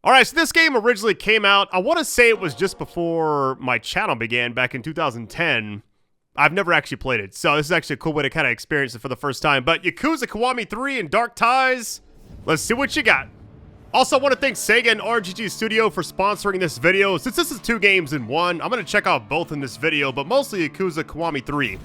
Alright, so this game originally came out, I want to say it was just before my channel began back in 2010. I've never actually played it, so this is actually a cool way to kind of experience it for the first time. But Yakuza Kiwami 3 and Dark Ties, let's see what you got. Also, I want to thank SEGA and RGG Studio for sponsoring this video. Since this is 2 games in one, I'm going to check out both in this video, but mostly Yakuza Kiwami 3.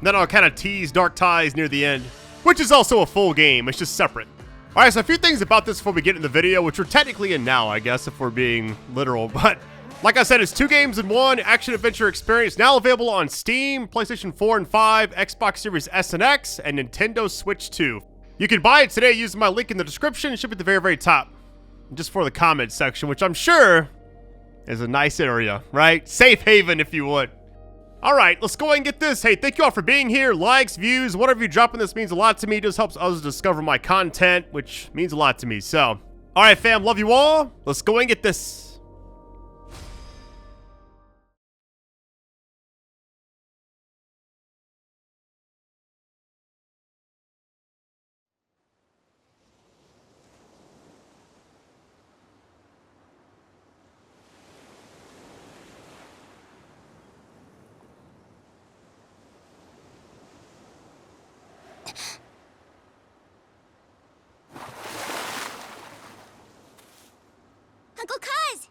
Then I'll kind of tease Dark Ties near the end, which is also a full game, it's just separate. Alright, so a few things about this before we get in the video, which we're technically in now, I guess, if we're being literal. But, like I said, it's 2 games in one, action-adventure experience, now available on Steam, PlayStation 4 and 5, Xbox Series S and X, and Nintendo Switch 2. You can buy it today using my link in the description, it should be at the very, very top. Just for the comments section, which I'm sure is a nice area, right? Safe haven, if you would. Alright, let's go ahead and get this. Hey, thank you all for being here. Likes, views, whatever you drop in this means a lot to me. It just helps others discover my content, which means a lot to me. So, alright fam, love you all. Let's go ahead and get this. Uncle Kuz!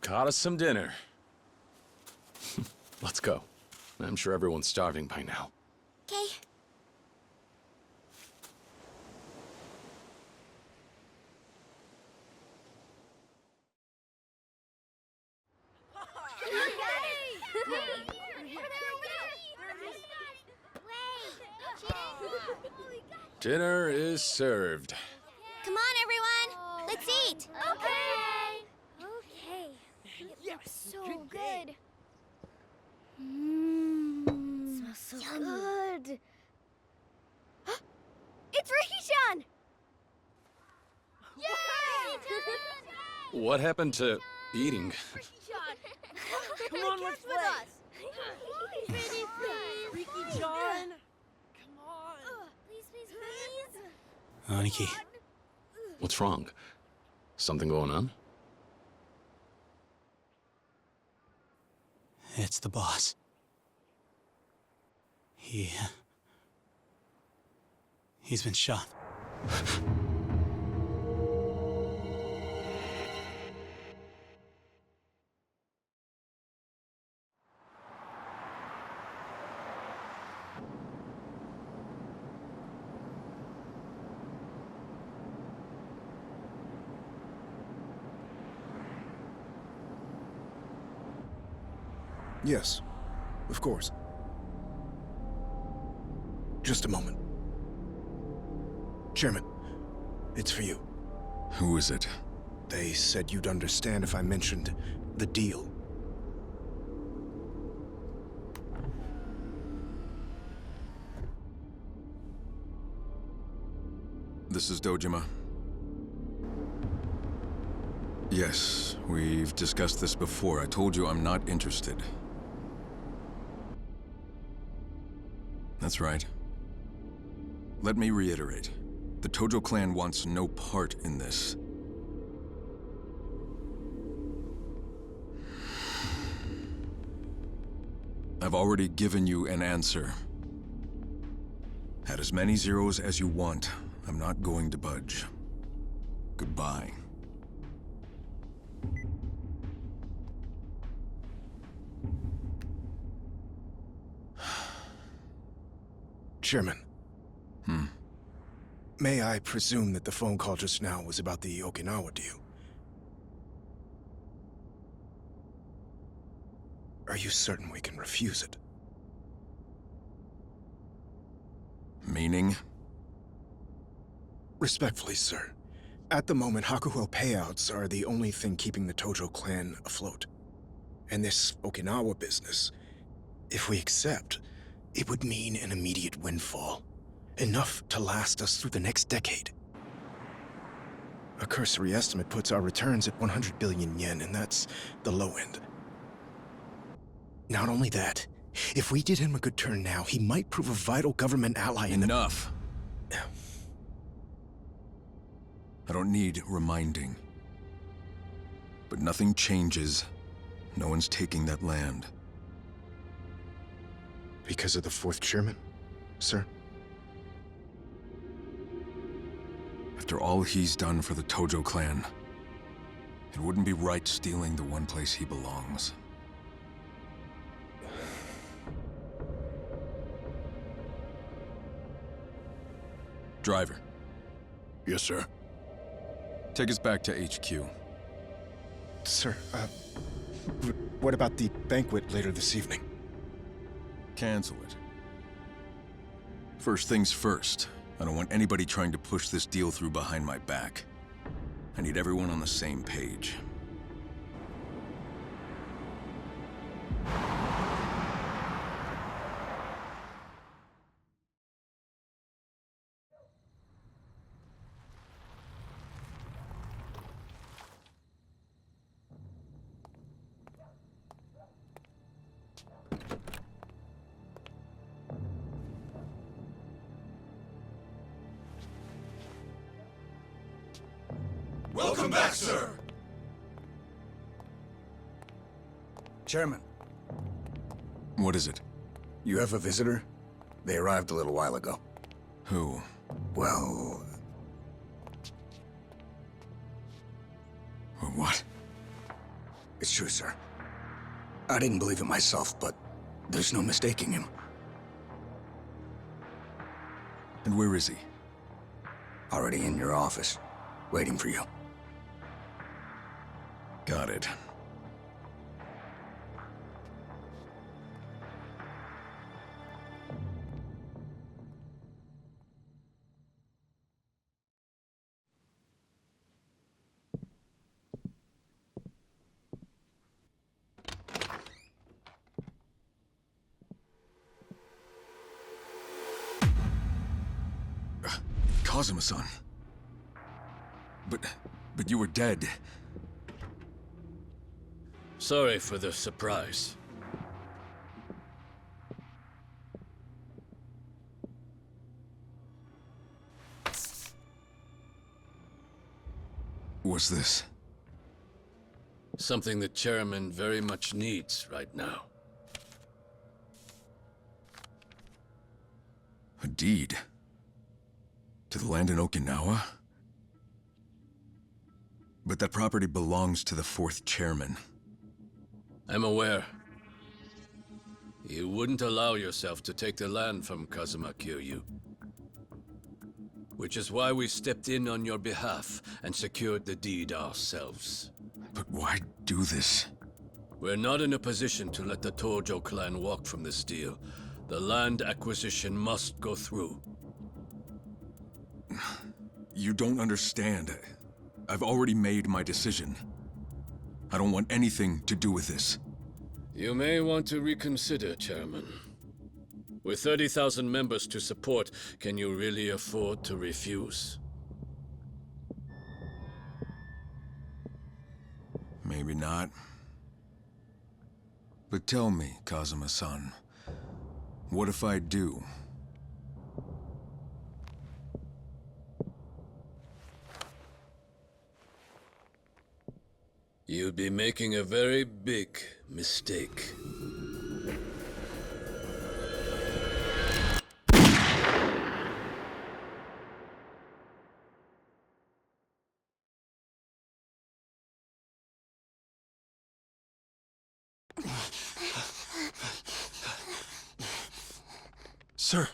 Caught us some dinner. Let's go. I'm sure everyone's starving by now. Okay. Dinner is served. Come on, everyone. Let's eat. Okay. It's so good. Smells so good. It's Ricky-chan! Yay! What happened to eating? Come on, let's play. Ricky John. Come on. Please. Aniki. What's wrong? Something going on? It's the boss. He's been shot. Yes, of course. Just a moment. Chairman, it's for you. Who is it? They said you'd understand if I mentioned the deal. This is Dojima. Yes, we've discussed this before. I told you I'm not interested. That's right. Let me reiterate. The Tojo clan wants no part in this. I've already given you an answer. Add as many zeros as you want. I'm not going to budge. Goodbye. Chairman. May I presume that the phone call just now was about the Okinawa deal? Are you certain we can refuse it? Meaning? Respectfully, sir. At the moment, Hakuho payouts are the only thing keeping the Tojo clan afloat. And this Okinawa business, if we accept, it would mean an immediate windfall. Enough to last us through the next decade. A cursory estimate puts our returns at 100 billion yen, and that's the low end. Not only that, If we did him a good turn now, he might prove a vital government ally in the... Enough. I don't need reminding. But nothing changes. No one's taking that land. Because of the fourth chairman, sir? After all he's done for the Tojo clan, it wouldn't be right stealing the one place he belongs. Driver. Yes, sir. Take us back to HQ. Sir, what about the banquet later this evening? Cancel it. First things first. I don't want anybody trying to push this deal through behind my back. I need everyone on the same page. Welcome back, sir! Chairman, What is it? you have a visitor? They arrived a little while ago. Who? Well, What? it's true, sir. I didn't believe it myself, but there's no mistaking him. And where is he? Already in your office, waiting for you. Got it. Kazuma-san. But you were dead. Sorry for the surprise. What's this? Something the chairman very much needs right now. A deed? To the land in Okinawa? But that property belongs to the fourth chairman. I'm aware. You wouldn't allow yourself to take the land from Kazuma Kiryu. Which is why we stepped in on your behalf and secured the deed ourselves. But why do this? We're not in a position to let the Tojo clan walk from this deal. The land acquisition must go through. You don't understand. I've already made my decision. I don't want anything to do with this. You may want to reconsider, Chairman. With 30,000 members to support, can you really afford to refuse? Maybe not. But tell me, Kazuma-san, what if I do? You'd be making a very big mistake. Sir,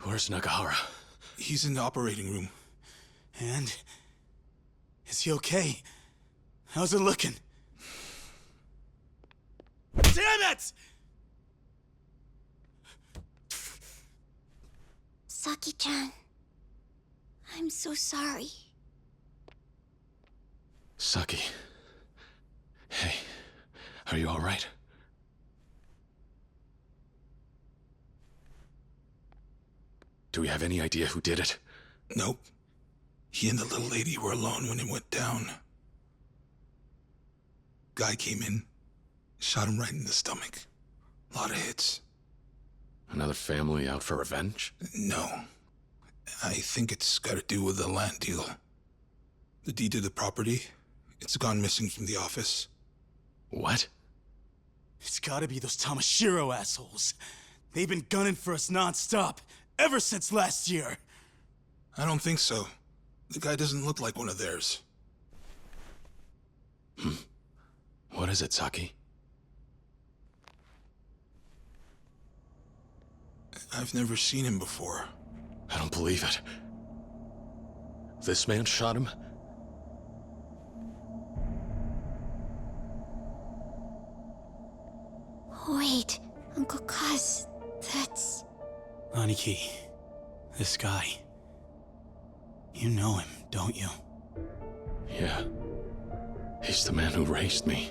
Where's Nagahara? he's in the operating room. And? Is he okay? How's it looking? Damn it! Saki-chan, I'm so sorry. Saki. Hey, are you all right? Do we have any idea who did it? Nope. He and the little lady were alone when it went down. Guy came in, Shot him right in the stomach. A lot of hits. Another family out for revenge? No. I think it's got to do with the land deal. The deed to the property, it's gone missing from the office. What? It's gotta be those Tamashiro assholes. They've been gunning for us non-stop, ever since last year. I don't think so. The guy doesn't look like one of theirs. What is it, Saki? I've never seen him before. I don't believe it. This man shot him? Wait, Uncle Kaz, that's... Aniki, this guy. You know him, don't you? Yeah. He's the man who raised me.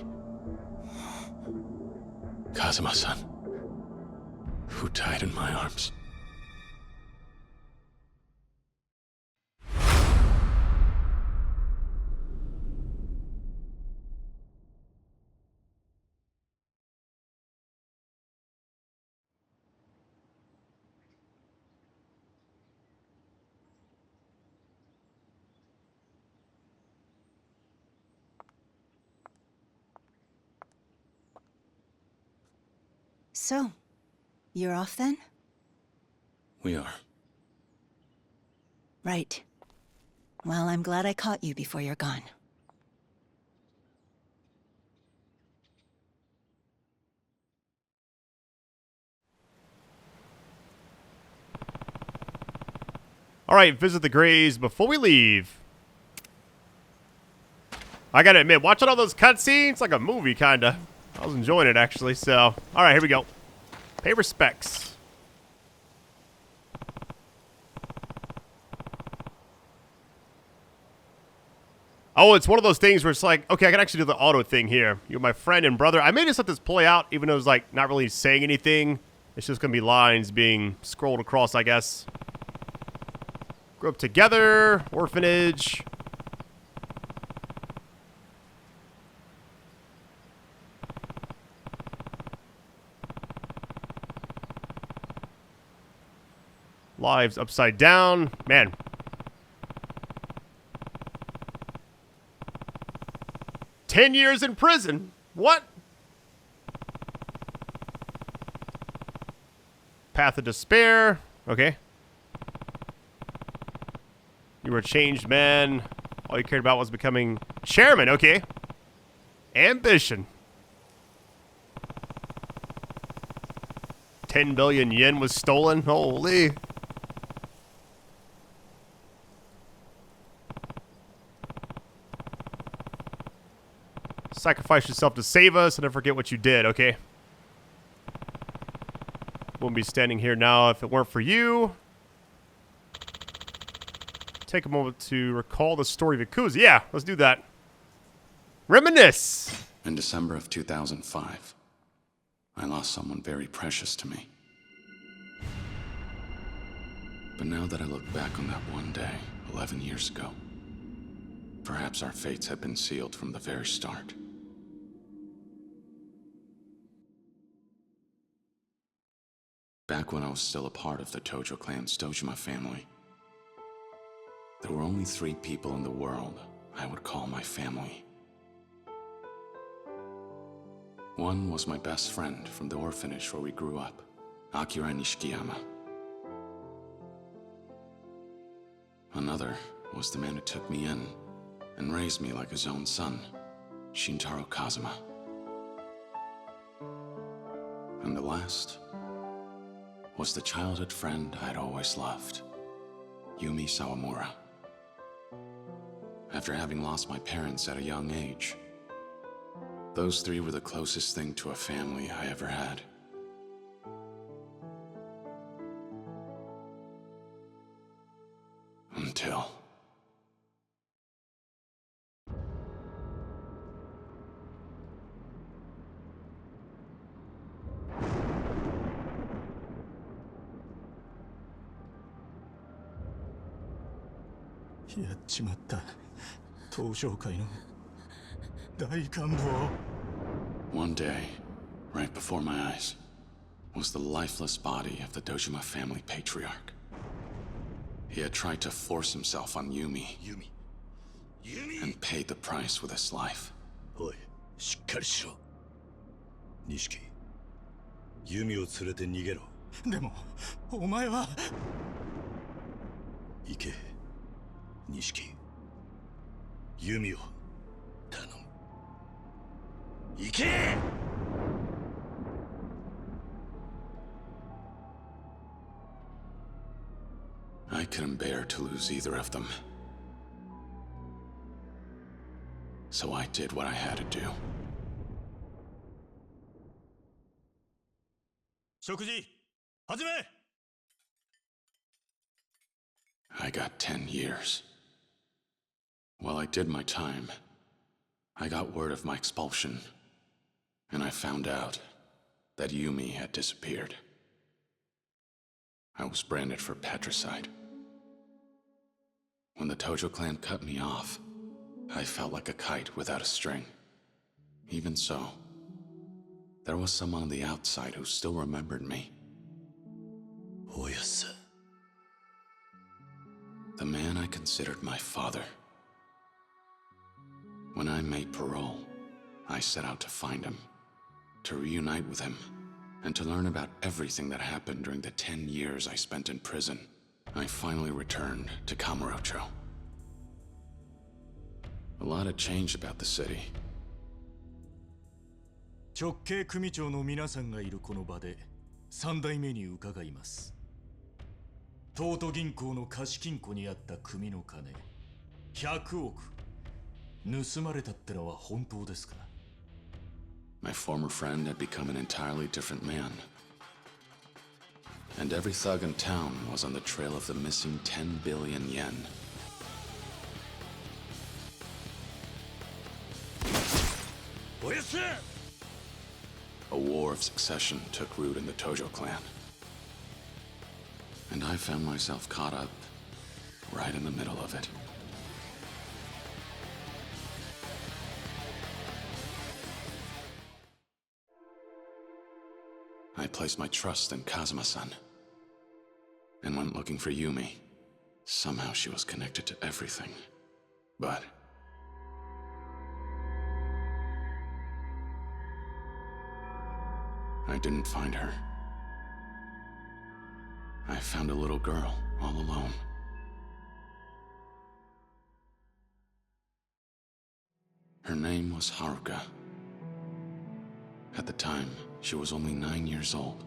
Kazuma-san. Who died in my arms. So, you're off then? We are. Right. Well, I'm glad I caught you before you're gone. All right, visit the graves before we leave. I gotta admit, watching all those cutscenes, like a movie, kinda. I was enjoying it, actually, so... All right, here we go. Pay respects. Oh, it's one of those things where it's like, okay, I can actually do the auto thing here. You're my friend and brother. I may just let this play out, even though it's like not really saying anything. It's just gonna be lines being scrolled across, I guess. Grew up together, orphanage. Lives upside down. Man. "10 years in prison." What? Path of despair. Okay. You were a changed man. All you cared about was becoming chairman. Okay. Ambition. 10 billion yen was stolen. Holy. Sacrifice yourself to save us, and don't forget what you did, okay? Wouldn't be standing here now if it weren't for you. Take a moment to recall the story of Yakuza. Yeah, let's do that. Reminisce! In December of 2005, I lost someone very precious to me. But now that I look back on that one day, 11 years ago, perhaps our fates had been sealed from the very start. Back when I was still a part of the Tojo clan's Dojima family, there were only 3 people in the world I would call my family. One was my best friend from the orphanage where we grew up, Akira Nishikiyama. Another was the man who took me in and raised me like his own son, Shintaro Kazuma. And the last was the childhood friend I'd always loved, Yumi Sawamura. After having lost my parents at a young age, those 3 were the closest thing to a family I ever had. Until... One day, Right before my eyes was the lifeless body of the Dojima family patriarch. He had tried to force himself on Yumi and paid the price with his life. おい、しっかりしろ。錦、弓を連れて逃げろ。でも、お前は。行け、錦。弓を頼む。行け！ I couldn't bear to lose either of them. So I did what I had to do. 食事、始め！ I got 10 years. While I did my time, I got word of my expulsion, and I found out that Yumi had disappeared. I was branded for patricide. When the Tojo clan cut me off, I felt like a kite without a string. Even so, there was someone on the outside who still remembered me. Oh, yes. The man I considered my father. When I made parole, I set out to find him, to reunite with him, and to learn about everything that happened during the 10 years I spent in prison. I finally returned to Kamurocho. A lot had changed about the city. 直系組長の皆さんがいるこの場で3代目に伺います。東都銀行の貸金庫にあった組の金100億盗まれたってのは本当ですか？ My former friend had become an entirely different man. And every thug in town was on the trail of the missing 10 billion yen. A war of succession took root in the Tojo clan. And I found myself caught up right in the middle of it. I placed my trust in Kazuma-san and went looking for Yumi. Somehow she was connected to everything. But I didn't find her. I found a little girl all alone. Her name was Haruka. At the time, she was only 9 years old.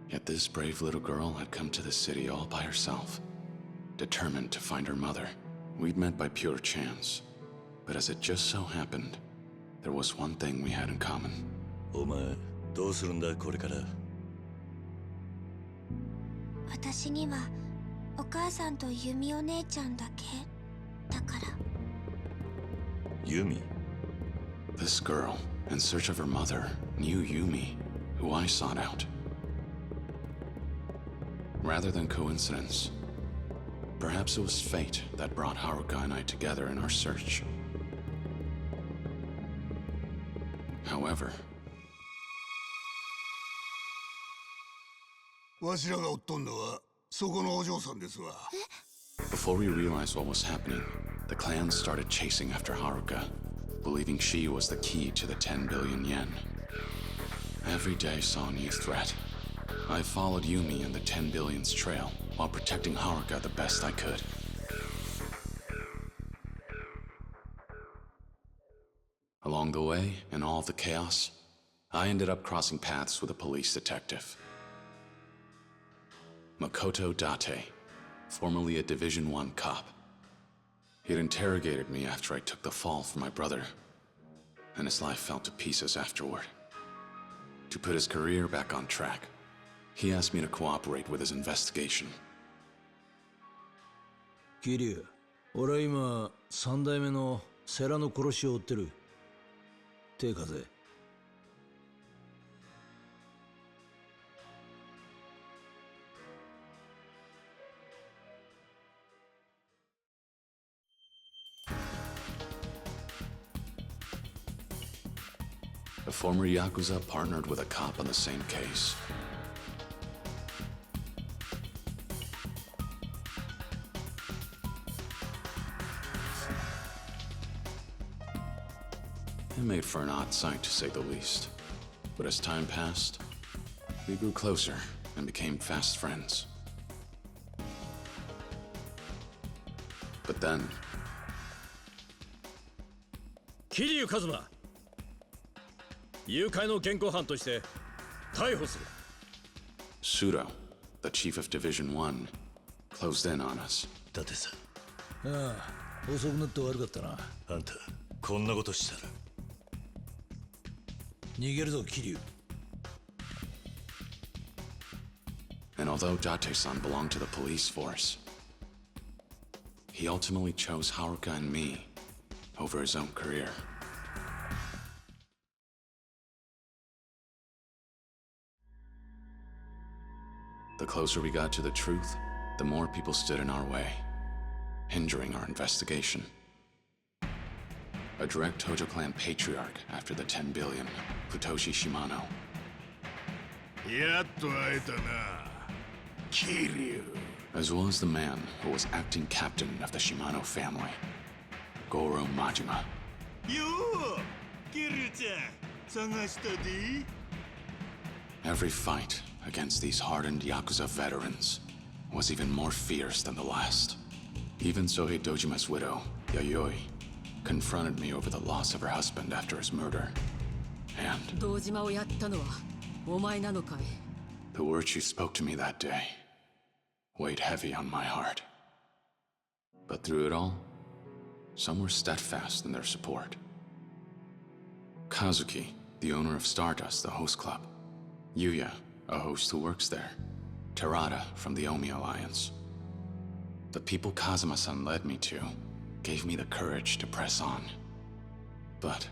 Yet this brave little girl had come to the city all by herself, determined to find her mother. We'd met by pure chance, but as it just so happened, there was one thing we had in common. お前、どうするんだこれから？私にはお母さんとユミお姉ちゃんだけだから。ユミ？ This girl, in search of her mother, knew Yumi, who I sought out. Rather than coincidence, perhaps it was fate that brought Haruka and I together in our search. However, わしらが追っとんのはそこのお嬢さんですわ。 before we realized what was happening, the clan started chasing after Haruka, believing she was the key to the 10 billion yen. Every day saw a new threat. I followed Yumi in the 10 billion's trail while protecting Haruka the best I could. Along the way, in all the chaos, I ended up crossing paths with a police detective. Makoto Date, formerly a Division I cop. He had interrogated me after I took the fall for my brother, and his life fell to pieces afterward. To put his career back on track, he asked me to cooperate with his investigation. 桐生、俺は今3代目の世良の殺しを追ってる。手風。A former Yakuza partnered with a cop on the same case. It made for an odd sight, to say the least. But as time passed, we grew closer and became fast friends. But then... Kiryu Kazuma! 誘拐の現行犯として逮捕する。Pseudo, the chief of Division 1, closed in on us. だってさ、ああ、遅くなって悪かったな。あんた、こんなことしたら。逃げるぞ、桐生。And although Date-san belonged to the police force, he ultimately chose Haruka and me over his own career. The closer we got to the truth, the more people stood in our way, hindering our investigation. A direct Tojo clan patriarch after the 10 billion, Futoshi Shimano. やっと会えたな、Kiryu. As well as the man who was acting captain of the Shimano family, Goro Majima. Yo, Kiryu-chan, 探したで? Every fight against these hardened Yakuza veterans was even more fierce than the last. Even Sohei Dojima's widow, Yayoi, confronted me over the loss of her husband after his murder. And the words she spoke to me that day weighed heavy on my heart. But through it all, some were steadfast in their support. Kazuki, the owner of Stardust, the host club. Yuya, a host who works there. Terada from the Omi Alliance. The people Kazuma-san led me to gave me the courage to press on. But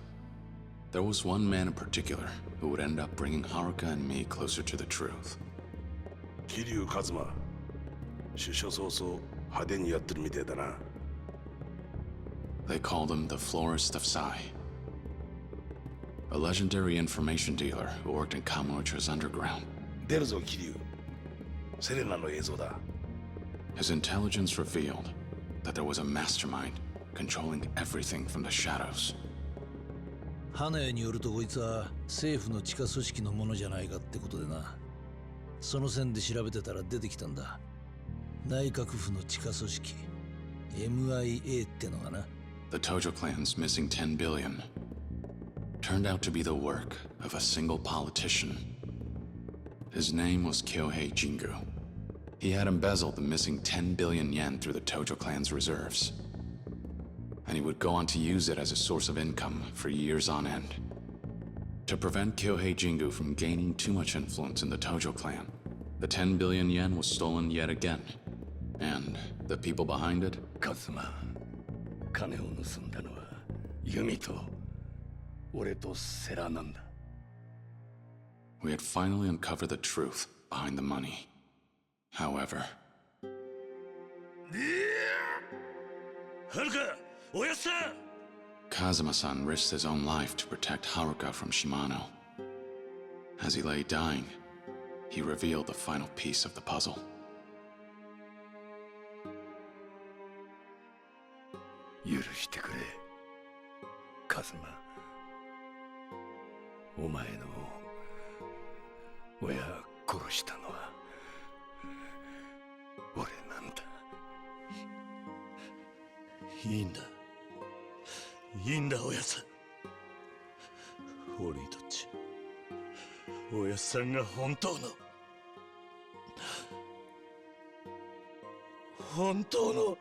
there was one man in particular who would end up bringing Haruka and me closer to the truth. Kiryu Kazuma. 出所早々派手にやってるみてえだな。They called him the Florist of Sai. A legendary information dealer who worked in Kamurocho's underground. 出るぞ、Kiryu。セレナの映像だ。His intelligence revealed that there was a mastermind controlling everything from the shadows. 花屋によるとこいつは政府の地下組織のものじゃないかってことでな。その線で調べてたら出てきたんだ。内閣府の地下組織 MIA ってのがな。The Tojo clan's missing 10 billion turned out to be the work of a single politician. His name was Kyohei Jingu. He had embezzled the missing 10 billion yen through the Tojo clan's reserves. And he would go on to use it as a source of income for years on end. To prevent Kyohei Jingu from gaining too much influence in the Tojo clan, the 10 billion yen was stolen yet again. And the people behind it? Kazuma, 金を盗んだのはユミと俺とセラなんだ。We had finally uncovered the truth behind the money. However... Haruka! Oyasa! Kazuma-san risked his own life to protect Haruka from Shimano. As he lay dying, he revealed the final piece of the puzzle. 許してくれ、カズマ。お前の親殺したのは俺なんだ。いいんだ。いいんだ、親さん。俺にとっちゃ、親さんが本当の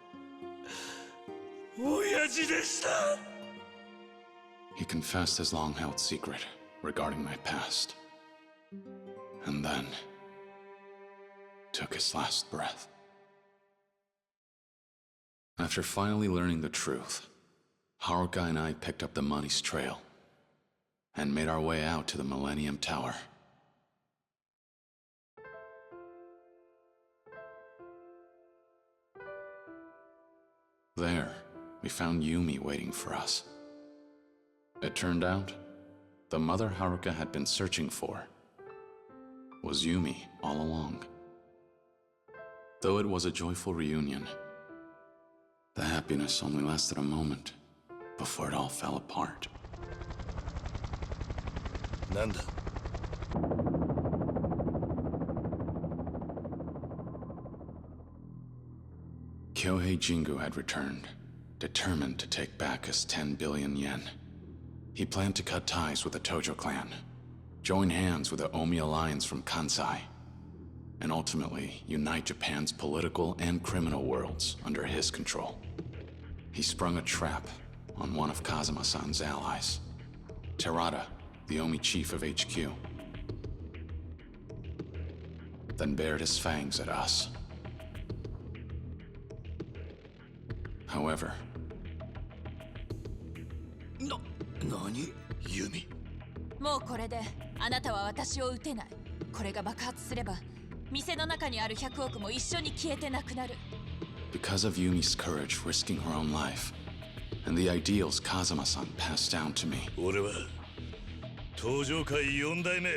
親父でした。He confessed his long-held secret regarding my past, and then took his last breath. After finally learning the truth, Haruka and I picked up the money's trail and made our way out to the Millennium Tower. There, we found Yumi waiting for us. It turned out, the mother Haruka had been searching for was Yumi all along. Though it was a joyful reunion, the happiness only lasted a moment before it all fell apart. Nanda. Kyohei Jingu had returned, determined to take back his 10 billion yen. He planned to cut ties with the Tojo clan, join hands with the Omi alliance from Kansai, and ultimately unite Japan's political and criminal worlds under his control. He sprung a trap on one of Kazuma-san's allies, Terada, the Omi chief of HQ, then bared his fangs at us. However, Nani? Yumi? もうこれであなたは私を撃てない。これが爆発すれば店の中にある100億も一緒に消えてなくなる。 Because of Yumi's courage risking her own life, and the ideals Kazuma-san passed down to me. 俺は東上界4代目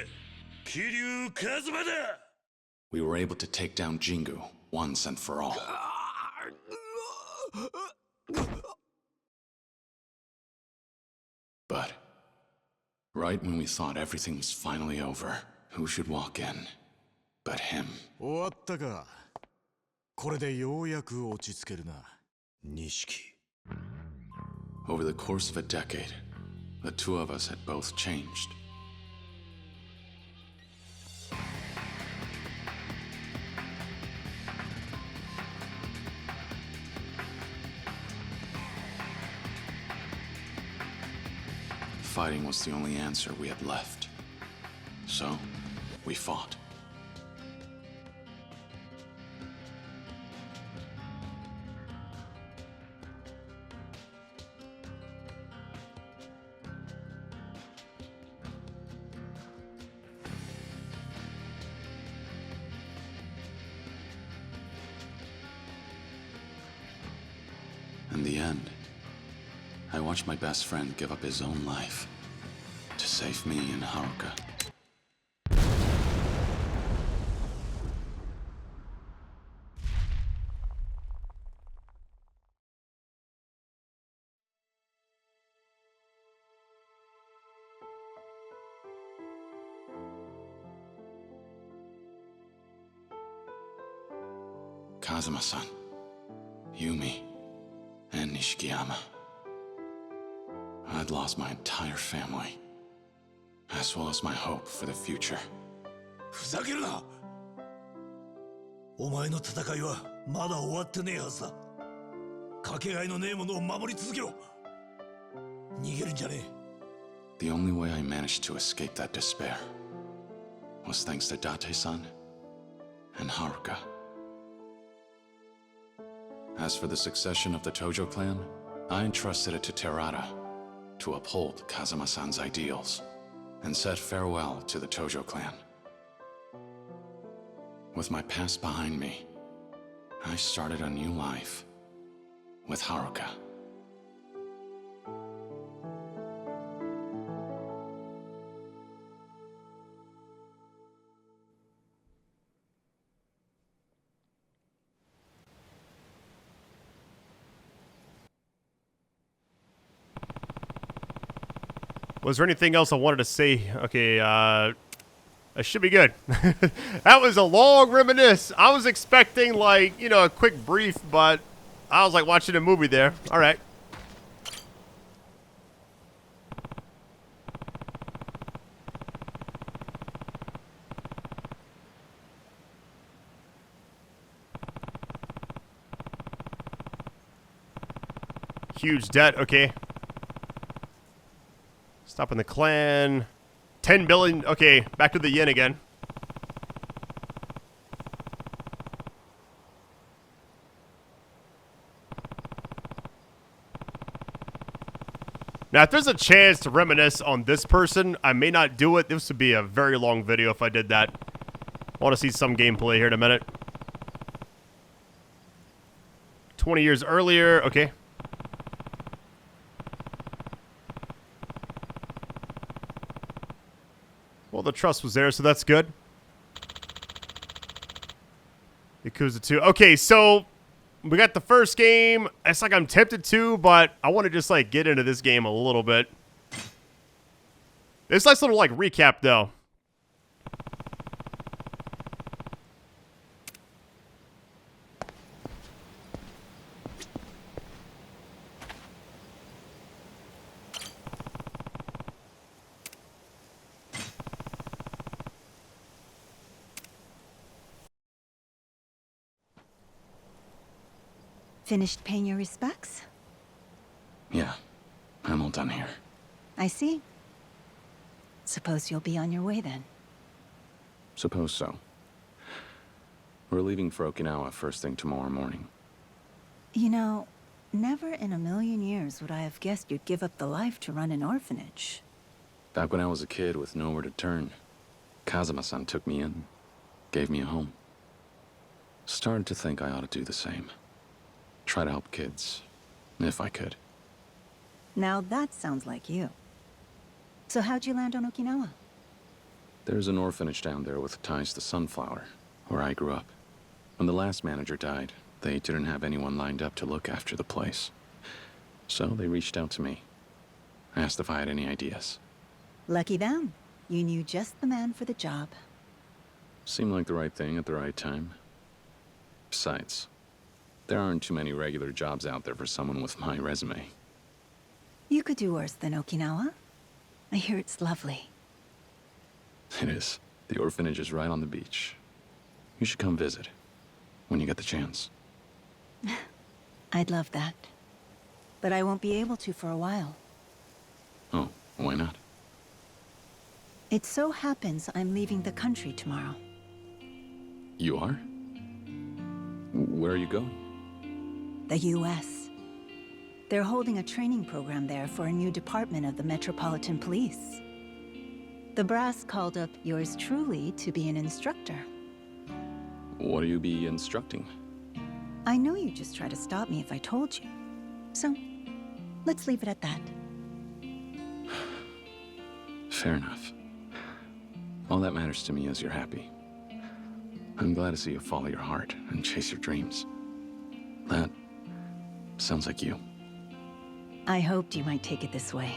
桐生一馬だ。 We were able to take down Jingu once and for all. But right when we thought everything was finally over, who should walk in but him? 終わったか。これでようやく落ち着けるな。錦。Over the course of a decade, the two of us had both changed. Fighting was the only answer we had left. So, we fought. In the end, I watched my best friend give up his own life to save me and Haruka. Kazuma-san, Yumi, and Nishikiyama. I'd lost my entire family, as well as my hope for the future. ふざけるな。お前の戦いはまだ終わってねえはずだ。かけがえのねえものを守り続けろ。逃げるんじゃねえ。The only way I managed to escape that despair was thanks to Date-san and Haruka. As for the succession of the Tojo clan, I entrusted it to Terada to uphold Kazuma-san's ideals and said farewell to the Tojo clan. With my past behind me, I started a new life with Haruka. Was there anything else I wanted to say? Okay, I should be good. That was a long reminisce. I was expecting, like, you know, a quick brief, but I was like watching a movie there. All right. Huge debt. Okay. Stopping the clan. 10 billion. Okay, back to the yen again. Now, if there's a chance to reminisce on this person, I may not do it. This would be a very long video if I did that. I want to see some gameplay here in a minute. 20 years earlier. Okay. the trust was there, so that's good. Yakuza 2. Okay, so we got the first game. It's like I'm tempted to, but I want to just like get into this game a little bit. This nice little like recap though. Finished paying your respects? Yeah, I'm all done here. I see. Suppose you'll be on your way then. Suppose so. We're leaving for Okinawa first thing tomorrow morning. You know, never in a million years would I have guessed you'd give up the life to run an orphanage. Back when I was a kid with nowhere to turn, Kazuma-san took me in, gave me a home. Started to think I ought to do the same. Try to help kids, if I could. Now that sounds like you. So how'd you land on Okinawa? There's an orphanage down there with ties to Sunflower, where I grew up. When the last manager died, they didn't have anyone lined up to look after the place. So they reached out to me. Asked if I had any ideas. Lucky them. You knew just the man for the job. Seemed like the right thing at the right time. Besides, there aren't too many regular jobs out there for someone with my resume. You could do worse than Okinawa. I hear it's lovely. It is. The orphanage is right on the beach. You should come visit, when you get the chance. I'd love that. But I won't be able to for a while. Oh, why not? It so happens I'm leaving the country tomorrow. You are? Where are you going? The U.S. They're holding a training program there for a new department of the Metropolitan Police. The brass called up yours truly to be an instructor. What do you be instructing? I know you'd just try to stop me if I told you. So, let's leave it at that. Fair enough. All that matters to me is you're happy. I'm glad to see you follow your heart and chase your dreams. That sounds like you. I hoped you might take it this way.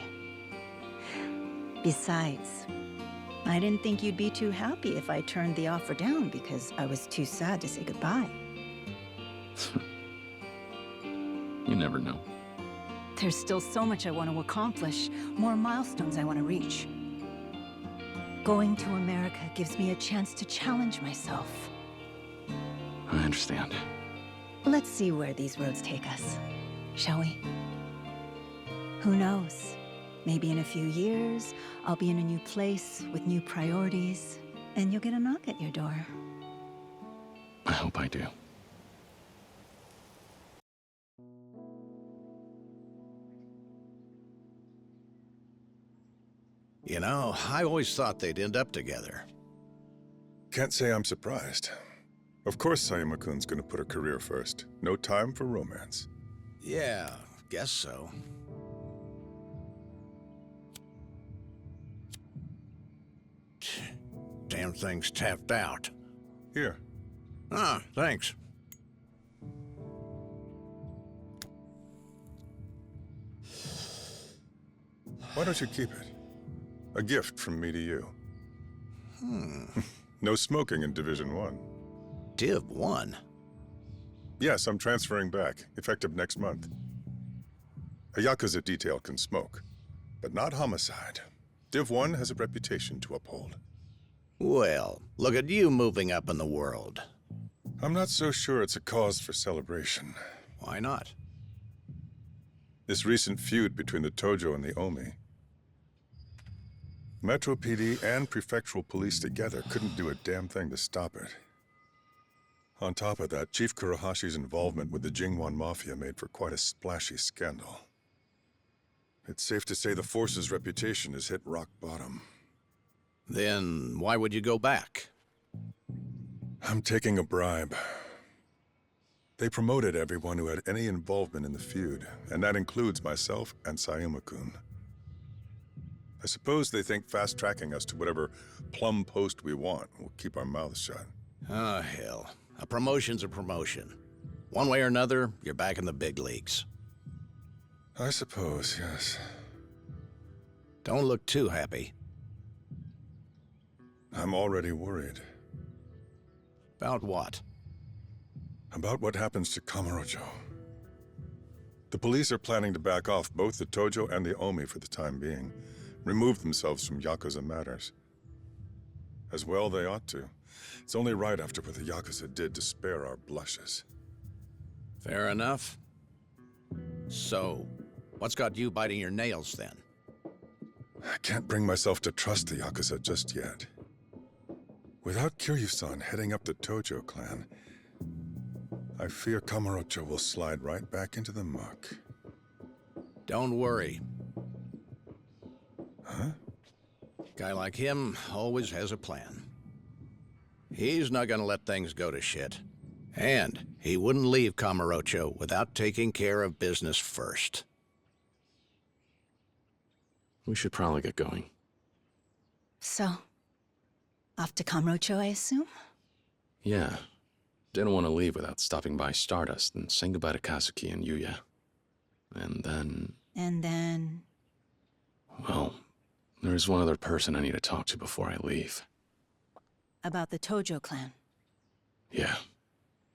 Besides, I didn't think you'd be too happy if I turned the offer down because I was too sad to say goodbye. You never know. There's still so much I want to accomplish, more milestones I want to reach. Going to America gives me a chance to challenge myself. I understand. Let's see where these roads take us, shall we? Who knows? Maybe in a few years, I'll be in a new place with new priorities, and you'll get a knock at your door. I hope I do. You know, I always thought they'd end up together. Can't say I'm surprised. Of course Sayama-kun's gonna put her career first. No time for romance. Yeah, guess so. Damn thing's tapped out. Here. Ah, thanks. Why don't you keep it? A gift from me to you. No smoking in Division 1. Div 1? Yes, I'm transferring back, effective next month. A Yakuza detail can smoke, but not homicide. Div 1 has a reputation to uphold. Well, look at you moving up in the world. I'm not so sure it's a cause for celebration. Why not? This recent feud between the Tojo and the Omi. Metro PD and prefectural police together couldn't do a damn thing to stop it. On top of that, Chief Kurahashi's involvement with the Jingwan Mafia made for quite a splashy scandal. It's safe to say the force's reputation has hit rock bottom. Then why would you go back? I'm taking a bribe. They promoted everyone who had any involvement in the feud, and that includes myself and Sayama-kun. I suppose they think fast-tracking us to whatever plum post we want will keep our mouths shut. Oh, hell. A promotion's a promotion. One way or another, you're back in the big leagues. I suppose, yes. Don't look too happy. I'm already worried. About what? About what happens to Kamurocho. The police are planning to back off both the Tojo and the Omi for the time being. Remove themselves from Yakuza matters. As well they ought to. It's only right after what the Yakuza did to spare our blushes. Fair enough. So, what's got you biting your nails then? I can't bring myself to trust the Yakuza just yet. Without Kiryu-san heading up the Tojo clan, I fear Kamurocho will slide right back into the muck. Don't worry. Huh? Guy like him always has a plan. He's not gonna let things go to shit. And he wouldn't leave Kamurocho without taking care of business first. We should probably get going. So, off to Kamurocho, I assume? Yeah. Didn't want to leave without stopping by Stardust and saying goodbye to Kazuki and Yuya. And then... And then... Well, there's one other person I need to talk to before I leave. About the Tojo clan. Yeah.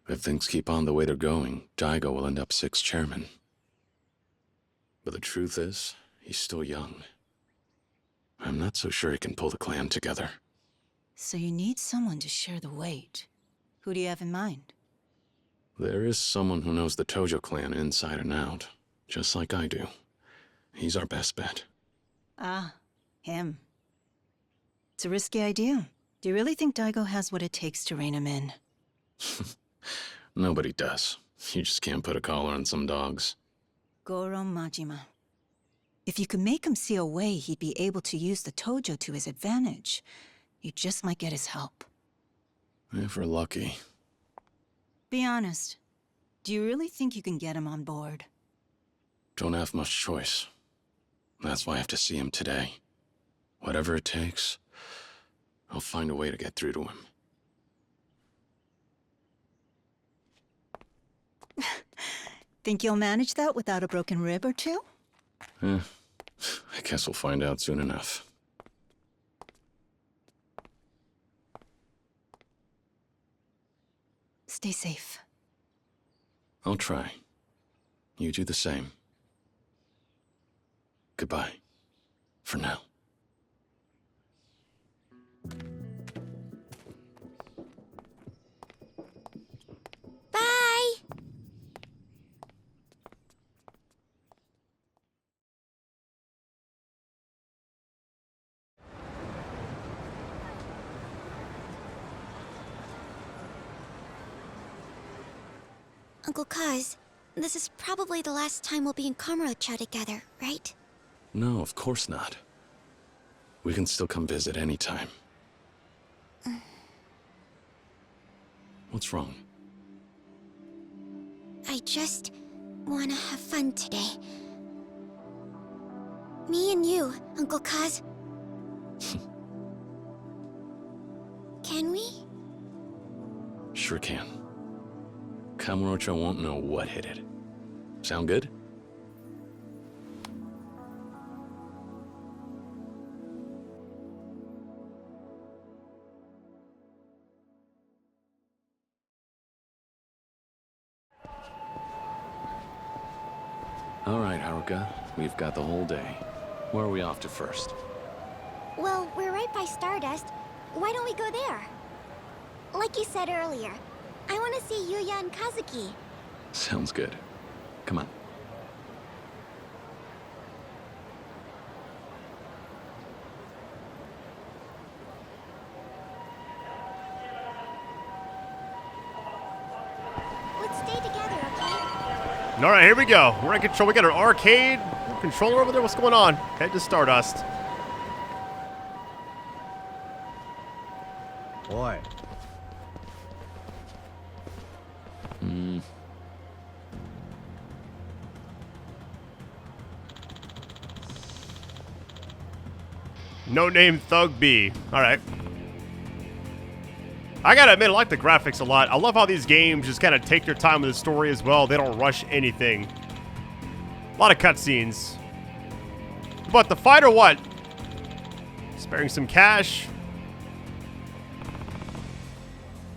If things keep on the way they're going, Daigo will end up 6th chairman. But the truth is, he's still young. I'm not so sure he can pull the clan together. So you need someone to share the weight. Who do you have in mind? There is someone who knows the Tojo clan inside and out, just like I do. He's our best bet. Ah, him. It's a risky idea. Do you really think Daigo has what it takes to rein him in? Nobody does. You just can't put a collar on some dogs. Goro Majima. If you could make him see a way he'd be able to use the Tojo to his advantage, you just might get his help. If we're lucky. Be honest. Do you really think you can get him on board? Don't have much choice. That's why I have to see him today. Whatever it takes, I'll find a way to get through to him. Think you'll manage that without a broken rib or two? I guess we'll find out soon enough. Stay safe. I'll try. You do the same. Goodbye. For now. Bye! Uncle Kaz, this is probably the last time we'll be in Kamurocho together, right? No, of course not. We can still come visit anytime. What's wrong? I just want to have fun today. Me and you, Uncle Kaz. Can we? Sure can. Kamurocho won't know what hit it. Sound good? All right, Haruka. We've got the whole day. Where are we off to first? Well, we're right by Stardust. Why don't we go there? Like you said earlier, I want to see Yuya and Kazuki. Sounds good. Come on. Let's stay together, okay? All right, here we go. We're in control. We got an arcade controller over there. What's going on? Head to Stardust. Boy. No Name Thug B. Alright. I gotta admit, I like the graphics a lot. I love how these games just kind of take their time with the story as well. They don't rush anything. A lot of cutscenes. But the fight or what? Sparing some cash.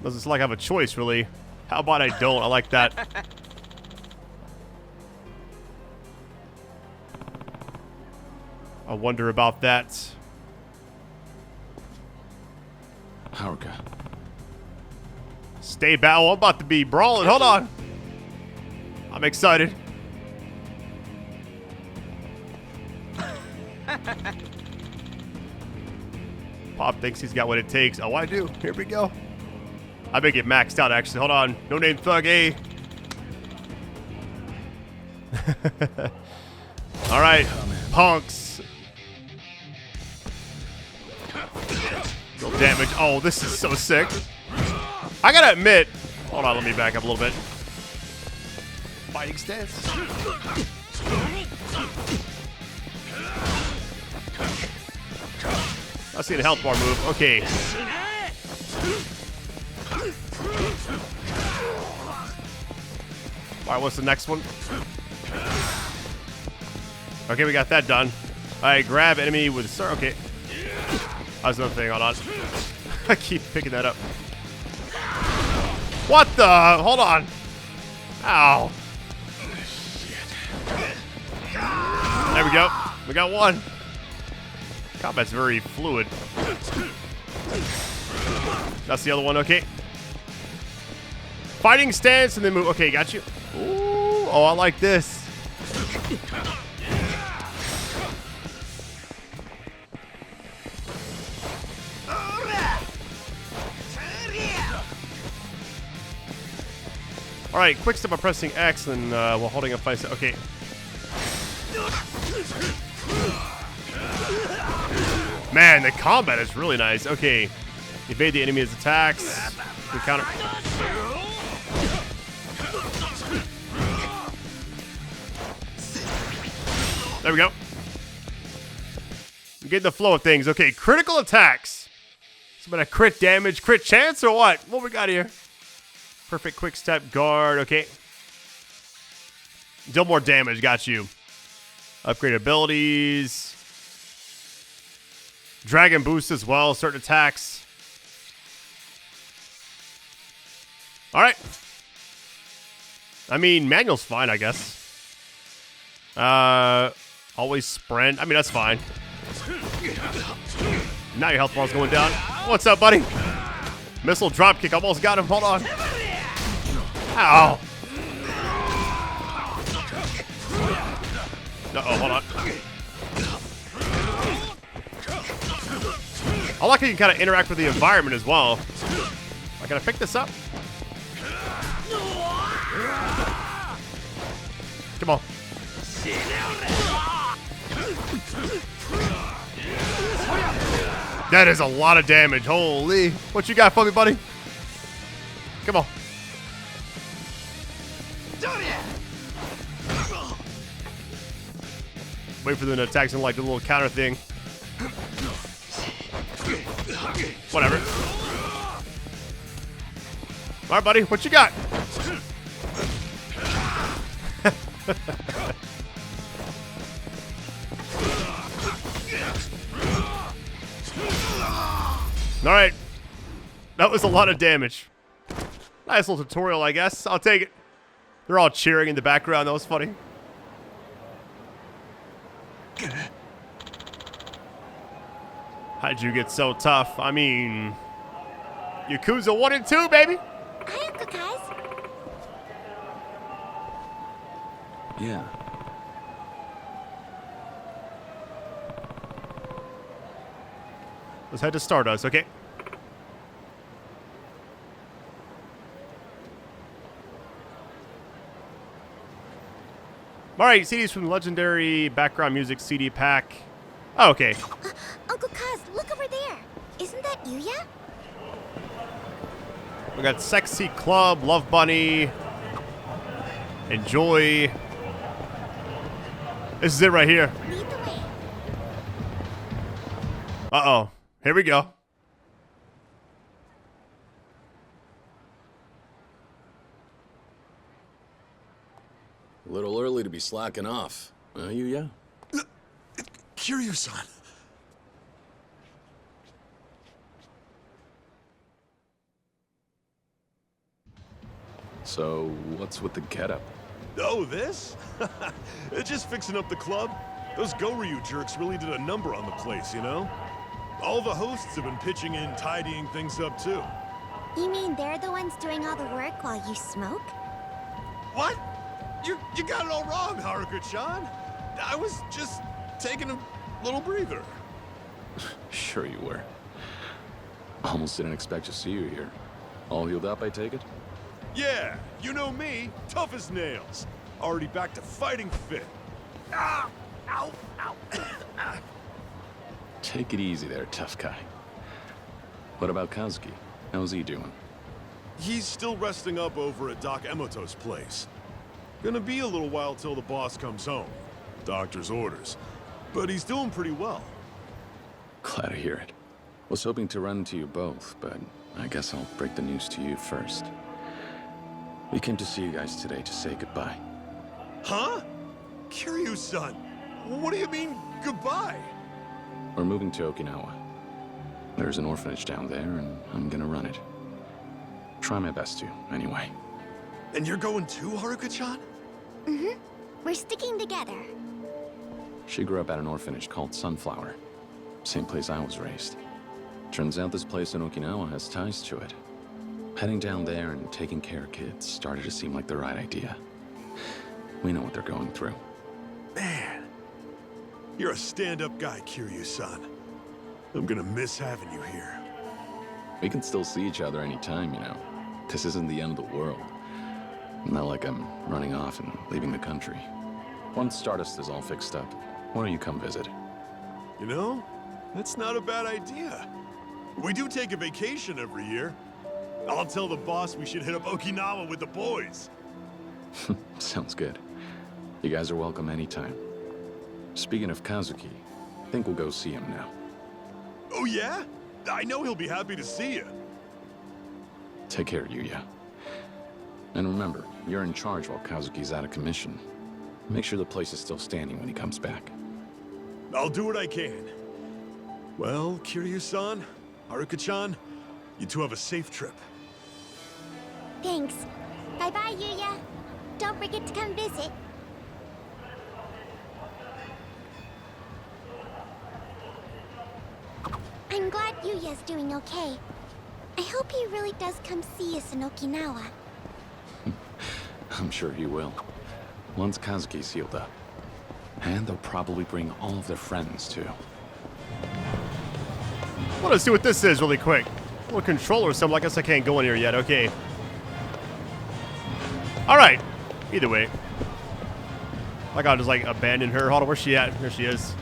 Doesn't seem like I have a choice, really. How about I don't? I like that. I wonder about that. Haruka. Stay battle. I'm about to be brawling. Hold on. I'm excited. Pop thinks he's got what it takes. Oh, I do. Here we go. I may get maxed out, actually. Hold on. No Name Thug A. All right. Punks. Real damage. Oh, this is so sick. I gotta admit. Hold on. Let me back up a little bit. Fighting stance. I see the health bar move. Okay. Alright, what's the next one? Okay, we got that done. Alright, grab enemy with sir. Okay. That's another thing. Hold on. I keep picking that up. What the? Hold on. Ow. There we go. We got one. Combat's very fluid. That's the other one. Okay. Fighting stance and then move. Okay, got you. Ooh, oh, I like this. All right, quick step by pressing X and while holding up fight. Okay. Man, the combat is really nice. Okay, evade the enemy's attacks. We counter. There we go. We get the flow of things. Okay, critical attacks. It's about a crit damage, crit chance, or what? What we got here? Perfect quick step guard. Okay. Deal more damage. Got you. Upgrade abilities. Dragon boost as well. Certain attacks. All right. I mean, manual's fine, I guess. Always sprint. I mean, that's fine. Now your health bar's going down. What's up, buddy? Missile dropkick. Almost got him. Hold on. Ow. Uh-oh, hold on. I like how you can kind of interact with the environment as well. I gotta pick this up. Come on. That is a lot of damage. Holy. What you got for me, buddy? Come on. Wait for them to attack something like the little counter thing. Whatever. All right, buddy. What you got? All right. That was a lot of damage. Nice little tutorial, I guess. I'll take it. They're all cheering in the background. That was funny. How'd you get so tough? I mean, Yakuza 1 and 2, baby. Hi, Uncle Kaz. Yeah. Let's head to Stardust, okay? Alright, CDs from the legendary background music CD pack. Oh, okay. Uncle Kaz, look over there. Isn't that Yuya? We got Sexy Club, Love Bunny, Enjoy. This is it right here. Lead the way. Uh-oh. Here we go. A little early to be slacking off. Yuya? Kiryu-san. So, what's with the getup? Oh, this? Just fixing up the club. Those Go-Ryu jerks really did a number on the place, you know? All the hosts have been pitching in, tidying things up, too. You mean they're the ones doing all the work while you smoke? What? You got it all wrong, Haruka-chan. I was just taking a little breather. Sure you were. Almost didn't expect to see you here. All healed up, I take it? Yeah, you know me, tough as nails. Already back to fighting fit. Ah! Ow! Ow! Take it easy there, tough guy. What about Kazuki? How's he doing? He's still resting up over at Doc Emoto's place. Gonna be a little while till the boss comes home. Doctor's orders. But he's doing pretty well. Glad to hear it. Was hoping to run into you both, but I guess I'll break the news to you first. We came to see you guys today to say goodbye. Huh? Kiryu-san, what do you mean, goodbye? We're moving to Okinawa. There's an orphanage down there, and I'm gonna run it. Try my best to, anyway. And you're going too, Haruka-chan? Mm-hmm. We're sticking together. She grew up at an orphanage called Sunflower. Same place I was raised. Turns out this place in Okinawa has ties to it. Heading down there and taking care of kids started to seem like the right idea. We know what they're going through. Man, you're a stand-up guy, Kiryu-san. I'm gonna miss having you here. We can still see each other anytime, you know. This isn't the end of the world. Not like I'm running off and leaving the country. Once Stardust is all fixed up, why don't you come visit? You know, that's not a bad idea. We do take a vacation every year. I'll tell the boss we should hit up Okinawa with the boys. Sounds good. You guys are welcome anytime. Speaking of Kazuki, I think we'll go see him now. Oh yeah? I know he'll be happy to see you. Take care, Yuya. And remember, you're in charge while Kazuki's out of commission. Make sure the place is still standing when he comes back. I'll do what I can. Well, Kiryu-san, Haruka-chan, you two have a safe trip. Thanks. Bye-bye, Yuya. Don't forget to come visit. I'm glad Yuya's doing okay. I hope he really does come see us in Okinawa. I'm sure he will. Once Kazuki's healed up. And they'll probably bring all of their friends, too. I want to see what this is really quick. A little controller or something. I guess I can't go in here yet. Okay. Alright. Either way. Like I'll just like abandon her. Hold on, where's she at? There she is.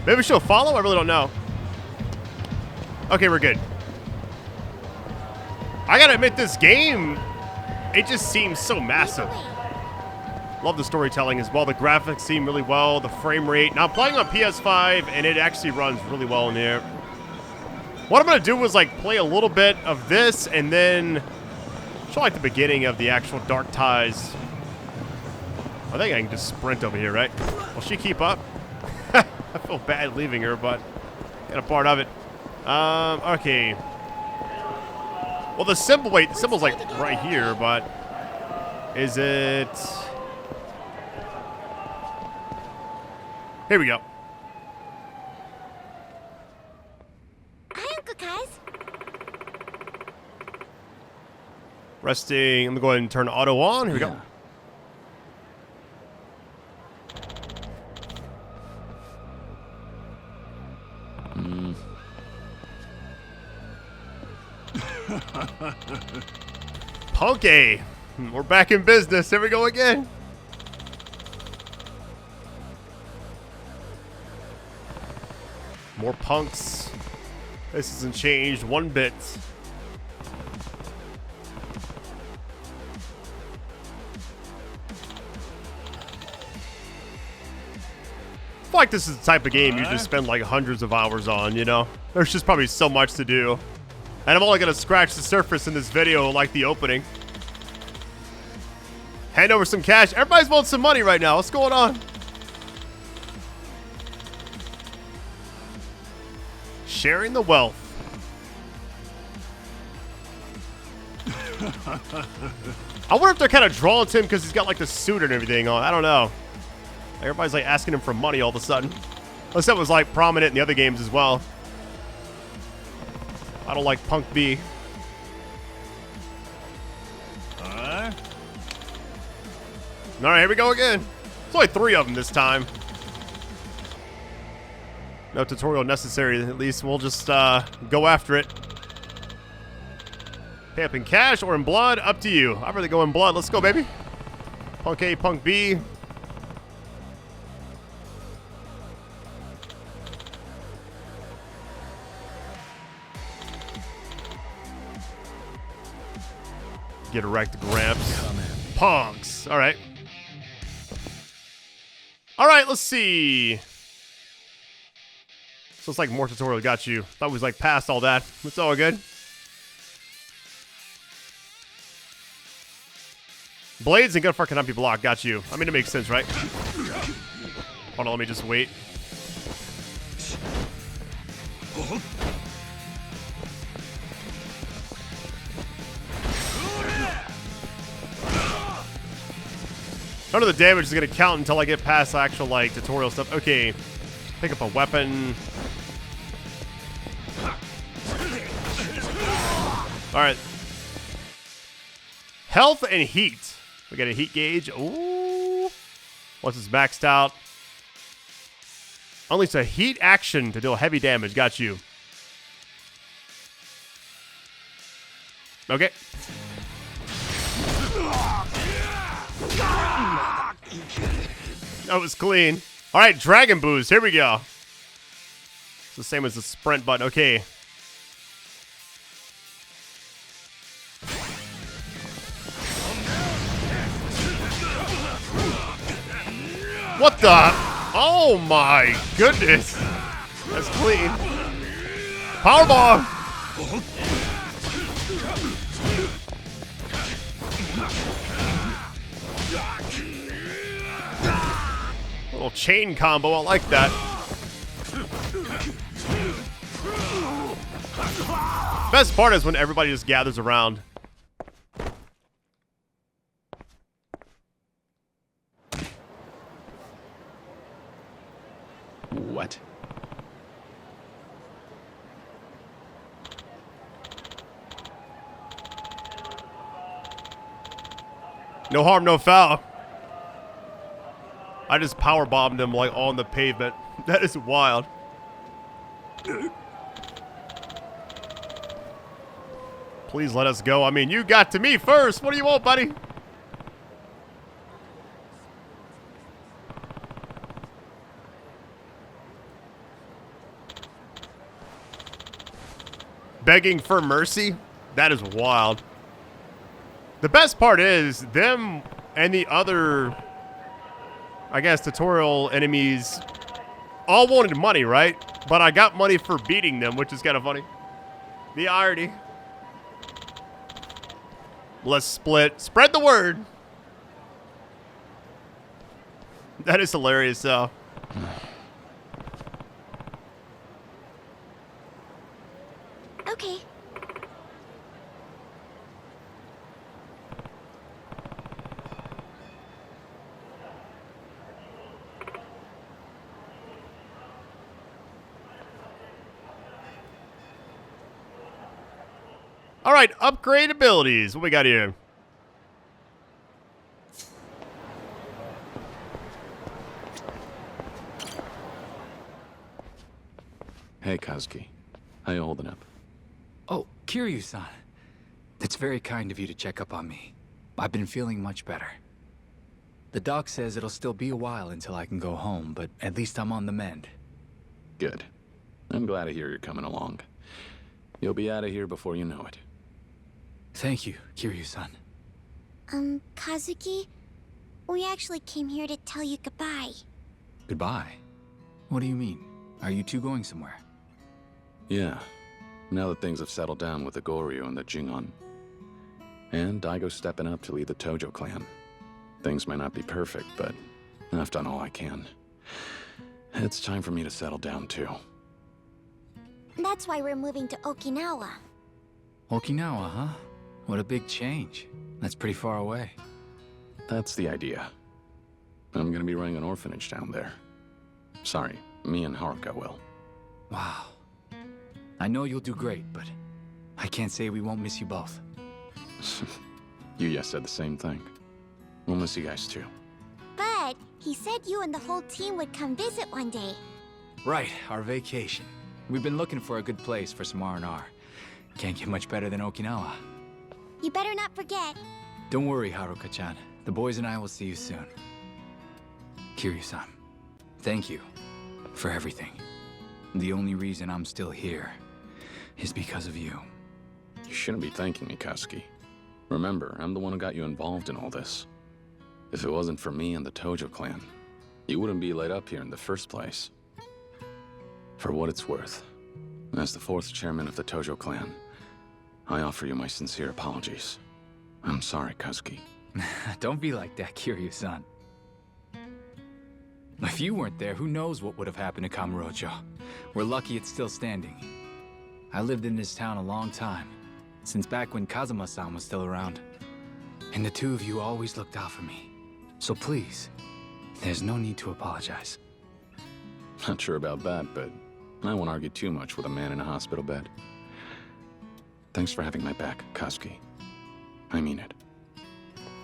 Maybe she'll follow? I really don't know. Okay, we're good. I gotta admit, this game, it just seems so massive. Love the storytelling as well. The graphics seem really well. The frame rate. Now I'm playing on PS5 and it actually runs really well in there. What I'm gonna do is like play a little bit of this and then show like the beginning of the actual Dark Ties. I think I can just sprint over here, right? Will she keep up? I feel bad leaving her, but kind of part of it. Okay. Well, the symbol, wait, the symbol's like right here, but is it? Here we go. Hi, Uncle Kaz. Resting. I'm gonna go ahead and turn auto on. Here we go. Punky. We're back in business. Here we go again. More punks. This hasn't changed one bit. like this is the type of game you just spend like hundreds of hours on, you know? There's just probably so much to do. And I'm only gonna scratch the surface in this video like the opening. Hand over some cash. Everybody's wanting some money right now. What's going on? Sharing the wealth. I wonder if they're kind of drawn to him because he's got like the suit and everything on. I don't know. Everybody's like asking him for money all of a sudden. Unless that was like prominent in the other games as well. I don't like Punk B. Alright, here we go again. There's only 3 of them this time. No tutorial necessary, at least. We'll just go after it. Pay up in cash or in blood, up to you. I'd rather go in blood. Let's go, baby. Punk A, Punk B. Get erect, Gramps. Punks. All right. All right, let's see. So it's like more tutorial. Got you. Thought we was like past all that. It's all good. Blades and gunfire cannot be blocked. Got you. I mean, it makes sense, right? Hold on, let me just wait. None of the damage is going to count until I get past the actual, like, tutorial stuff. Okay. Pick up a weapon. Alright. Health and heat. We got a heat gauge. Ooh. Once it's maxed out. Unleash a heat action to deal heavy damage. Got you. Okay. That was clean. All right, Dragon Boost. Here we go. It's the same as the sprint button. Okay. What the? Oh my goodness. That's clean. Powerbomb. Little chain combo. I like that. Best part is when everybody just gathers around. What? No harm, no foul. I just power bombed him like on the pavement. That is wild. Please let us go. I mean, you got to me first. What do you want, buddy? Begging for mercy? That is wild. The best part is them and the other, I guess, tutorial enemies all wanted money, right? But I got money for beating them, which is kind of funny. The irony. Let's split. Spread the word. That is hilarious, though. Okay. All right, upgrade abilities. What we got here? Hey, Kazuki. How you holding up? Oh, Kiryu-san. That's very kind of you to check up on me. I've been feeling much better. The doc says it'll still be a while until I can go home, but at least I'm on the mend. Good. I'm glad to hear you're coming along. You'll be out of here before you know it. Thank you, Kiryu-san. Kazuki, we actually came here to tell you goodbye. Goodbye. What do you mean? Are you two going somewhere? Yeah, now that things have settled down with the Goryu and the Jingon. And Daigo's stepping up to lead the Tojo clan. Things may not be perfect, but I've done all I can. It's time for me to settle down too. That's why we're moving to Okinawa. Okinawa, huh? What a big change. That's pretty far away. That's the idea. I'm gonna be running an orphanage down there. Sorry, me and Haruka will. Wow. I know you'll do great, but I can't say we won't miss you both. Yuya said the same thing. We'll miss you guys too. But he said you and the whole team would come visit one day. Right, our vacation. We've been looking for a good place for some R&R. Can't get much better than Okinawa. You better not forget. Don't worry, Haruka-chan. The boys and I will see you soon. Kiryu-san, thank you for everything. The only reason I'm still here is because of you. You shouldn't be thanking me, Kazuki. Remember, I'm the one who got you involved in all this. If it wasn't for me and the Tojo clan, you wouldn't be laid up here in the first place. For what it's worth, as the 4th chairman of the Tojo clan, I offer you my sincere apologies. I'm sorry, Kazuki. Don't be like that, Kiryu-san. If you weren't there, who knows what would have happened to Kamurocho. We're lucky it's still standing. I lived in this town a long time, since back when Kazuma-san was still around. And the two of you always looked out for me. So please, there's no need to apologize. Not sure about that, but I won't argue too much with a man in a hospital bed. Thanks for having my back, Kazuki. I mean it.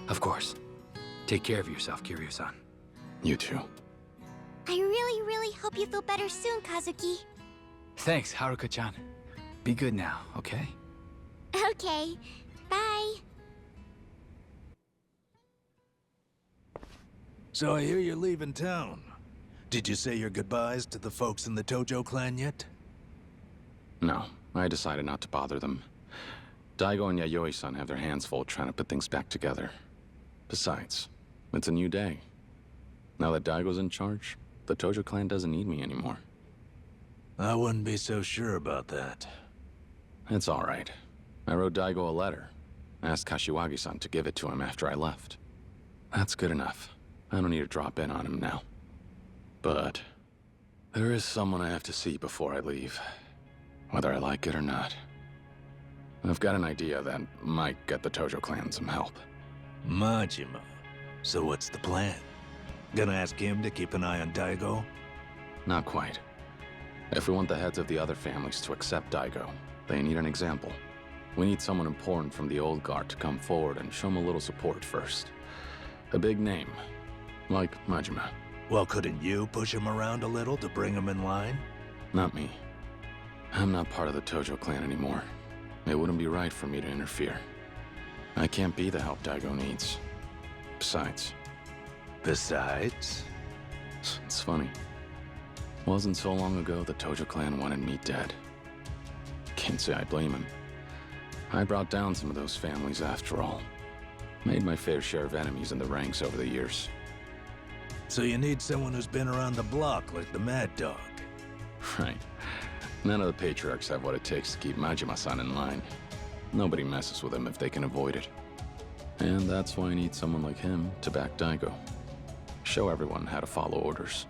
Of course. Take care of yourself, Kiryu-san. You too. I really hope you feel better soon, Kazuki. Thanks, Haruka-chan. Be good now, okay? Okay. Bye. So I hear you're leaving town. Did you say your goodbyes to the folks in the Tojo clan yet? No, I decided not to bother them. Daigo and Yayoi-san have their hands full trying to put things back together. Besides, it's a new day. Now that Daigo's in charge, the Tojo clan doesn't need me anymore. I wouldn't be so sure about that. It's all right. I wrote Daigo a letter. Asked Kashiwagi-san to give it to him after I left. That's good enough. I don't need to drop in on him now. But there is someone I have to see before I leave, whether I like it or not. I've got an idea that might get the Tojo clan some help. Majima. So what's the plan? Gonna ask him to keep an eye on Daigo? Not quite. If we want the heads of the other families to accept Daigo, they need an example. We need someone important from the old guard to come forward and show them a little support first. A big name, like Majima. Well, couldn't you push him around a little to bring him in line? Not me. I'm not part of the Tojo clan anymore. It wouldn't be right for me to interfere. I can't be the help Daigo needs. Besides? It's funny. Wasn't so long ago the Tojo clan wanted me dead. Can't say I blame him. I brought down some of those families after all. Made my fair share of enemies in the ranks over the years. So you need someone who's been around the block like the Mad Dog. Right. None of the patriarchs have what it takes to keep Majima-san in line. Nobody messes with him if they can avoid it. And that's why I need someone like him to back Daigo. Show everyone how to follow orders.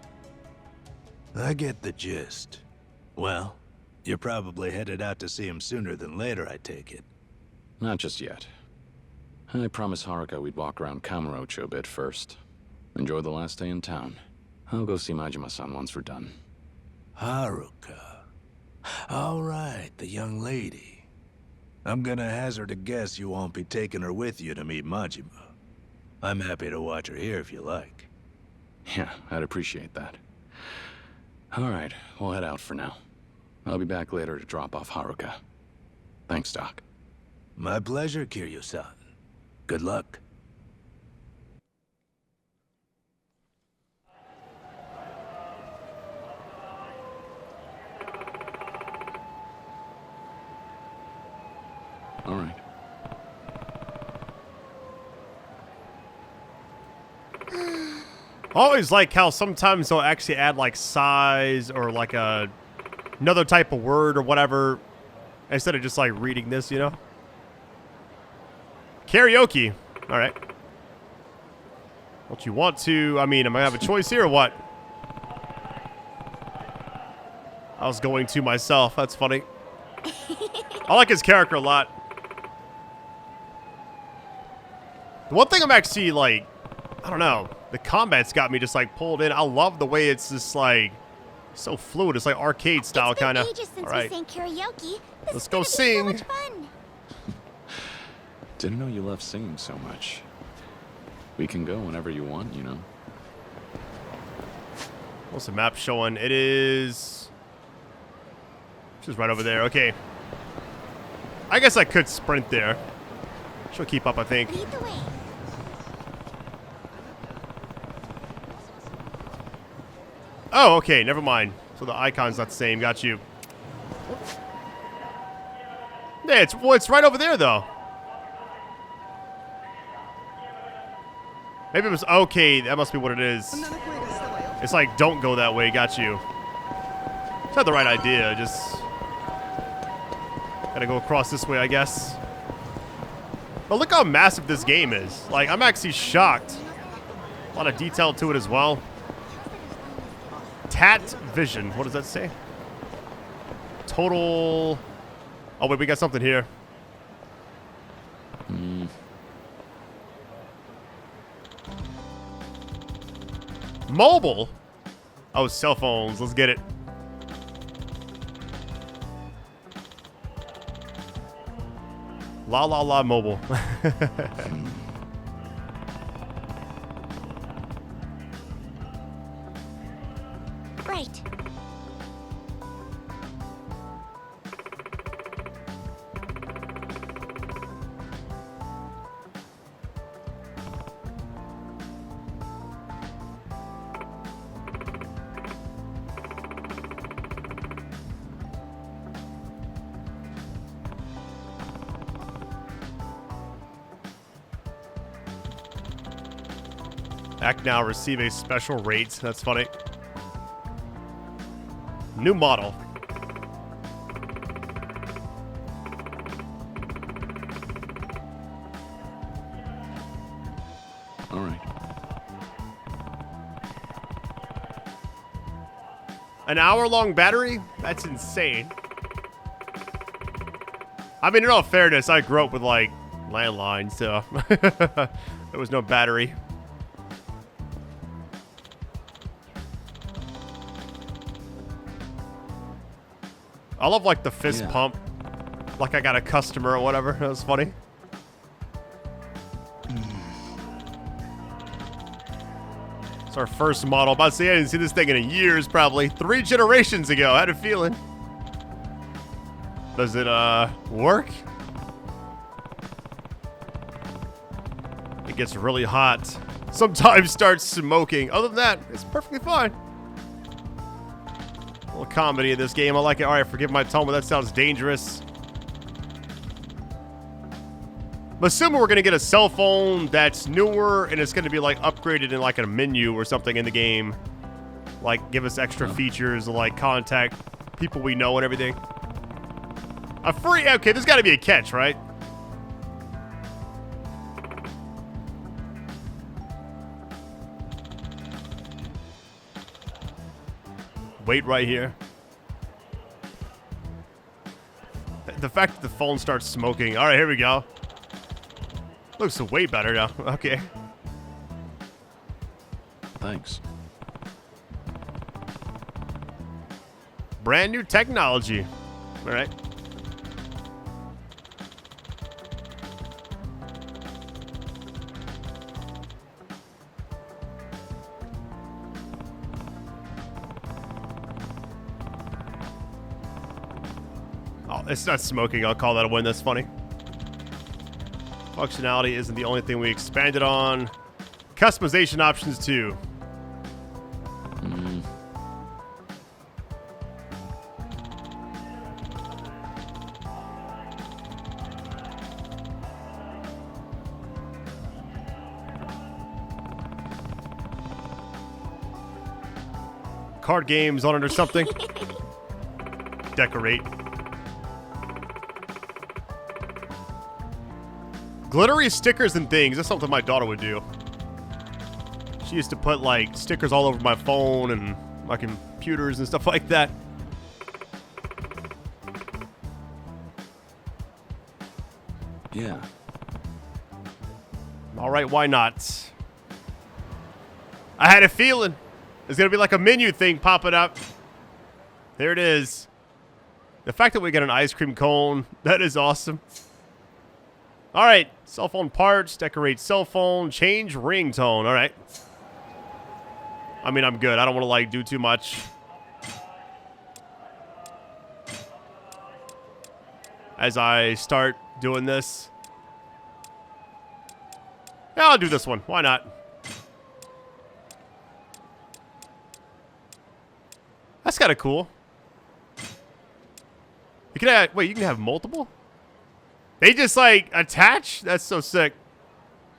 I get the gist. Well, you're probably headed out to see him sooner than later, I take it. Not just yet. I promised Haruka we'd walk around Kamurocho a bit first. Enjoy the last day in town. I'll go see Majima-san once we're done. Haruka. All right, the young lady. I'm gonna hazard a guess you won't be taking her with you to meet Majima. I'm happy to watch her here if you like. Yeah, I'd appreciate that. All right, we'll head out for now. I'll be back later to drop off Haruka. Thanks, Doc. My pleasure, Kiryu-san. Good luck. All right. I always like how sometimes they'll actually add like size or like another type of word or whatever instead of just like reading this, you know? Karaoke. All right. Don't you want to? I mean, am I gonna have a choice here or what? I was going to myself. That's funny. I like his character a lot. The one thing I'm actually like, I don't know. The combat's got me just like pulled in. I love the way it's just like so fluid. It's like arcade style kind of. All right. We sang karaoke. Let's go sing. So much fun. Didn't know you loved singing so much. We can go whenever you want, you know. What's the map showing? It is just right over there. Okay. I guess I could sprint there. She'll keep up, I think. Lead the way. Oh, okay. Never mind. So the icon's not the same. Got you. Yeah, it's right over there, though. Maybe it was... Okay, that must be what it is. It's like, don't go that way. Got you. It's not the right idea. Just... Gotta go across this way, I guess. But look how massive this game is. Like, I'm actually shocked. A lot of detail to it as well. Tat Vision. What does that say? Total... Oh, wait, we got something here. Mobile? Oh, cell phones. Let's get it. La la la mobile. Right. Act now, receive a special rate. That's funny. New model. All right. An hour-long battery? That's insane. I mean, in all fairness, I grew up with, like, landlines, so there was no battery. I love, like, the fist pump. Like I got a customer or whatever. That was funny. It's our first model. About to say I didn't see this thing in years, probably. 3 generations ago. I had a feeling. Does it, work? It gets really hot. Sometimes starts smoking. Other than that, it's perfectly fine. A little comedy in this game. I like it. All right, forgive my tone, but that sounds dangerous. I'm assuming we're going to get a cell phone that's newer, and it's going to be, like, upgraded in, like, a menu or something in the game. Like, give us extra features, like, contact people we know and everything. A free... Okay, there's got to be a catch, right? Wait right here. The fact that the phone starts smoking. All right, here we go. Looks way better now. Okay. Thanks. Brand new technology. All right. It's not smoking. I'll call that a win. That's funny. Functionality isn't the only thing we expanded on. Customization options too. card games on it or something. Decorate. Glittery stickers and things. That's something my daughter would do. She used to put like stickers all over my phone and my computers and stuff like that. Yeah. All right, why not? I had a feeling there's going to be like a menu thing popping up. There it is. The fact that we got an ice cream cone, that is awesome. All right, cell phone parts, decorate cell phone, change ringtone. All right. I mean, I'm good. I don't want to like do too much. As I start doing this. Yeah, I'll do this one. Why not? That's kind of cool. You can have, wait, you can have multiple? They just like attach? That's so sick.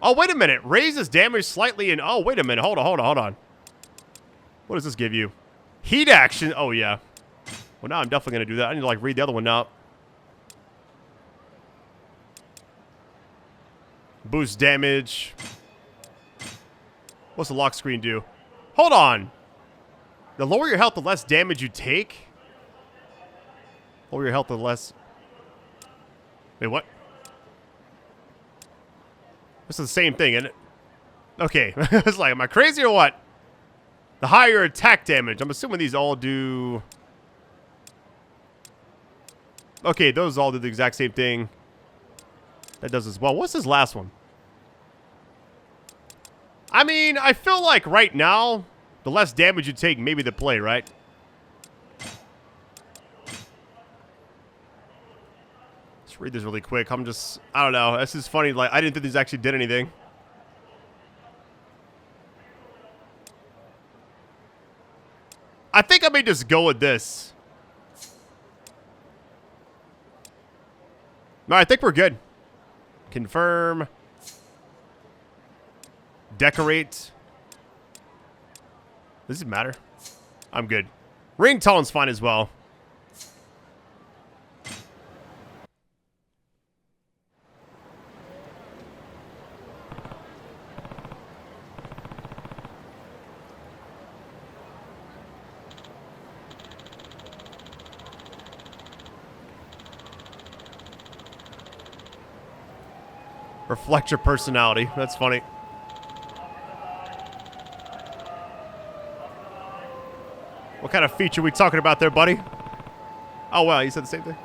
Oh, wait a minute. Raises damage slightly and oh, wait a minute. Hold on. What does this give you? Heat action. Oh, yeah. Well, now I'm definitely going to do that. I need to like read the other one now. Boost damage. What's the lock screen do? Hold on. The lower your health, the less damage you take. Lower your health, the less... Wait, what? This is the same thing, isn't it? Okay. It's like, am I crazy or what? The higher attack damage. I'm assuming these all do... Okay, those all do the exact same thing. That does as well. What's this last one? I mean, I feel like right now, the less damage you take, maybe the play, right? Let's read this really quick. I don't know. This is funny. Like, I didn't think these actually did anything. I think I may just go with this. No, I think we're good. Confirm. Decorate. Does it matter? I'm good. Ringtone's fine as well. Reflect your personality. That's funny. What kind of feature are we talking about there, buddy? Oh, wow. You said the same thing?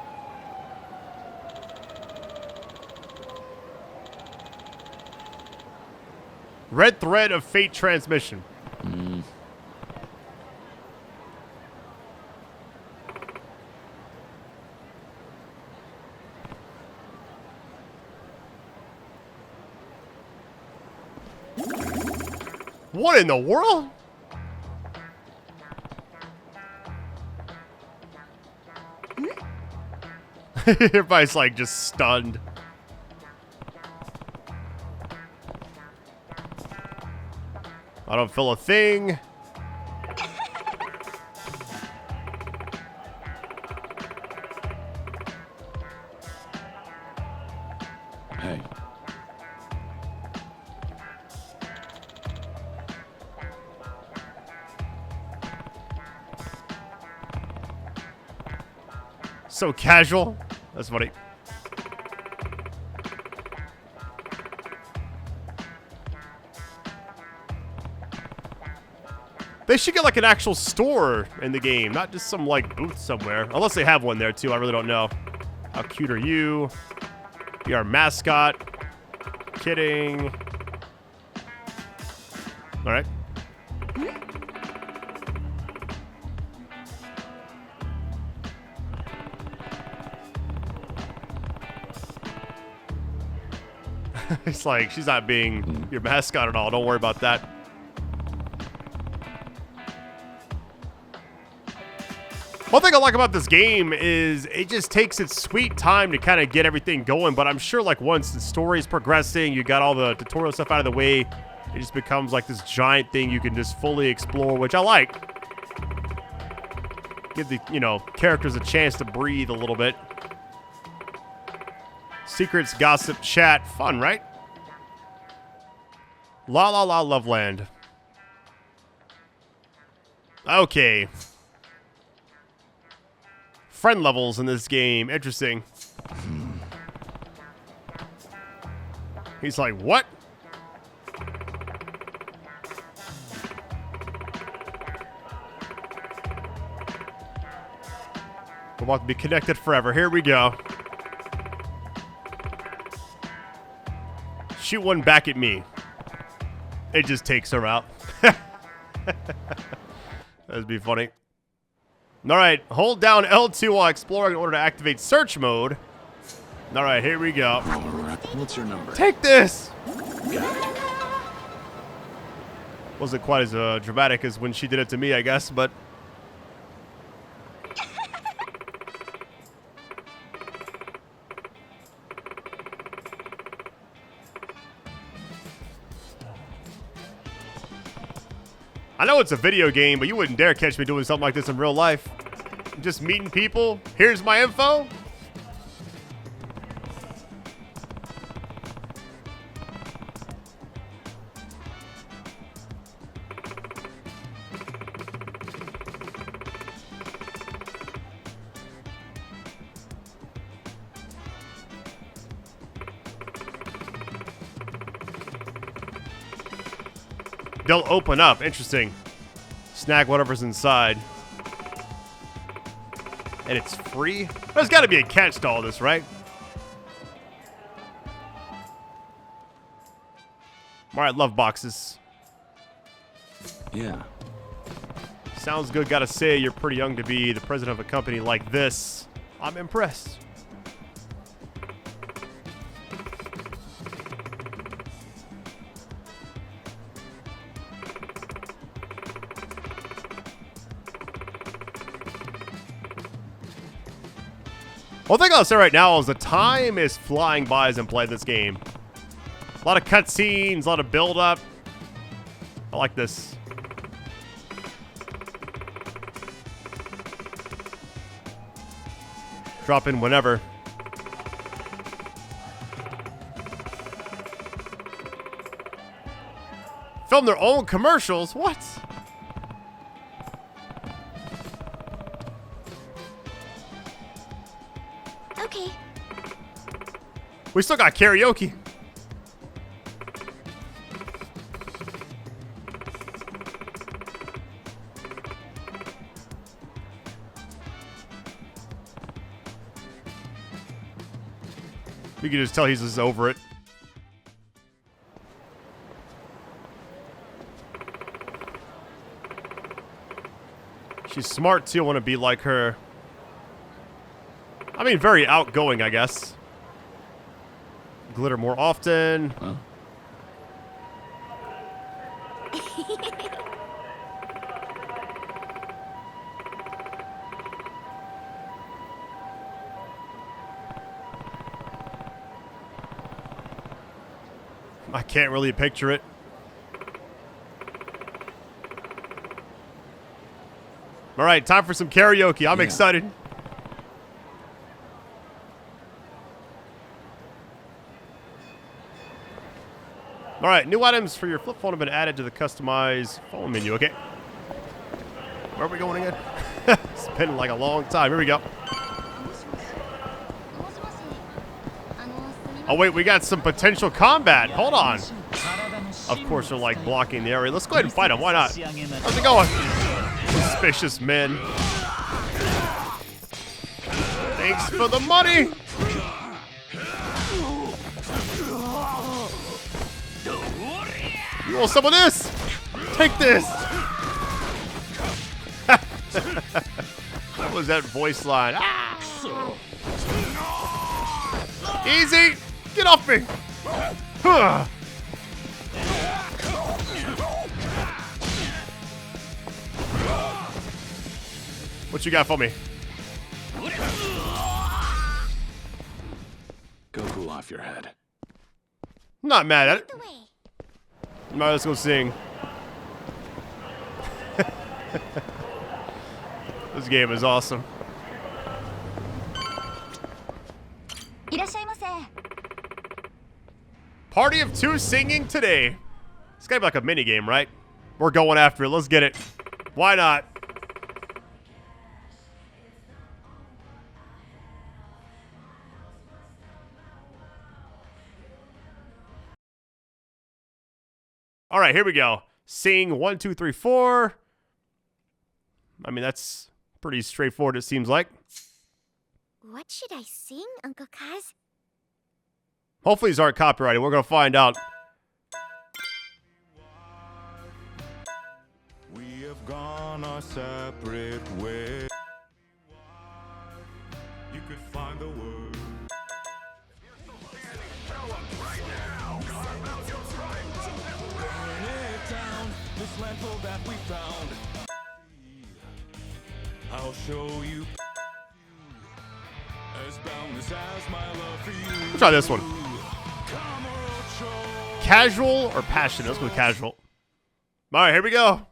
Red thread of fate transmission. What in the world? Everybody's like just stunned. I don't feel a thing. Hey. So casual. That's funny. They should get like an actual store in the game, not just some like booth somewhere. Unless they have one there too, I really don't know. How cute are you? Be our mascot. Kidding. All right. It's like, she's not being your mascot at all. Don't worry about that. One thing I like about this game is it just takes its sweet time to kind of get everything going. But I'm sure like once the story is progressing, you got all the tutorial stuff out of the way, it just becomes like this giant thing you can just fully explore, which I like. Give the, characters a chance to breathe a little bit. Secrets, gossip, chat. Fun, right? La La La Loveland. Okay. Friend levels in this game. Interesting. He's like, what? We're about to be connected forever. Here we go. Shoot one back at me. It just takes her out. That'd be funny. Alright, hold down L2 while exploring in order to activate search mode. Alright, here we go. What's your number? Take this! Wasn't quite as dramatic as when she did it to me, I guess, but... I know it's a video game, but you wouldn't dare catch me doing something like this in real life. Just meeting people. Here's my info. They'll open up. Interesting. Snag whatever's inside. And it's free? There's got to be a catch to all this, right? Alright, love boxes. Yeah. Sounds good. Gotta say, you're pretty young to be the president of a company like this. I'm impressed. One thing I'll say right now is the time is flying by as I'm playing this game. A lot of cutscenes, a lot of build-up. I like this. Drop in whenever. Film their own commercials? What? Okay. We still got karaoke. You can just tell he's just over it. She's smart too. I want to be like her. I mean, very outgoing, I guess. Glitter more often. Well. I can't really picture it. All right, time for some karaoke. I'm excited. All right, new items for your flip phone have been added to the customized phone menu. Okay. Where are we going again? It's been like a long time. Here we go. Oh, wait, we got some potential combat. Hold on. Of course, they're like blocking the area. Let's go ahead and fight them. Why not? How's it going? Suspicious men. Thanks for the money. You want some of this? Take this. What was that voice line? Ah! Easy. Get off me. Huh. What you got for me? Go cool off your head. I'm not mad at it. All right, let's go sing. This game is awesome. Party of 2 singing today. It's gotta be like a mini game, right? We're going after it. Let's get it. Why not? All right, here we go. Sing 1, 2, 3, 4. I mean, that's pretty straightforward, it seems like. What should I sing, Uncle Kaz? Hopefully these aren't copyrighted. We're going to find out. We have gone our separate ways. You could find the word. This landfill that we found, I'll show you as boundless as my love for you. Let's try this one. Casual or passionate? Let's go with casual. All right, here we go.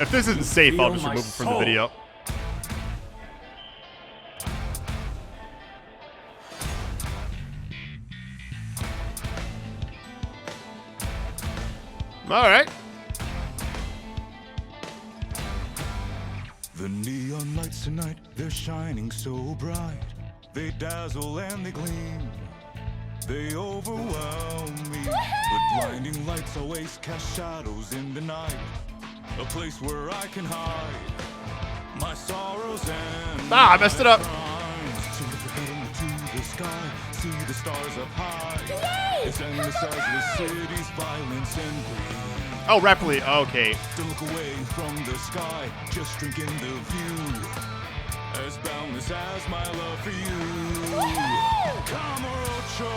If this isn't safe, I'll just remove it from the video. All right. The neon lights tonight, they're shining so bright. They dazzle and they gleam. They overwhelm me. But blinding lights always cast shadows in the night. A place where I can hide my sorrows and I messed it up. To the sky, see the stars up high. It's endless as the city's violence and greed. Oh, rapidly. Okay. Don't look away from the sky, just drink in the view. As boundless as my love for you. Camarocho,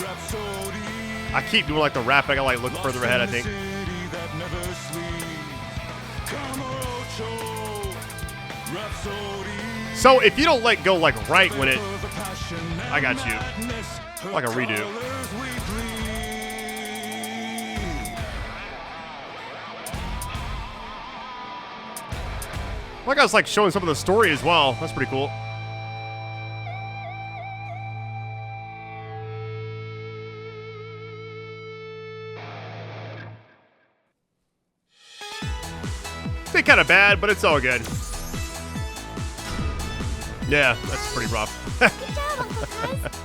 Rhapsody. I keep doing like the rap. I gotta like look further ahead, I think. So if you don't let go like right when it, I got you. Like a redo. Like I was like showing some of the story as well. That's pretty cool. It's kind of bad, but it's all good. Yeah, that's pretty rough. Good job, Uncle Kaz.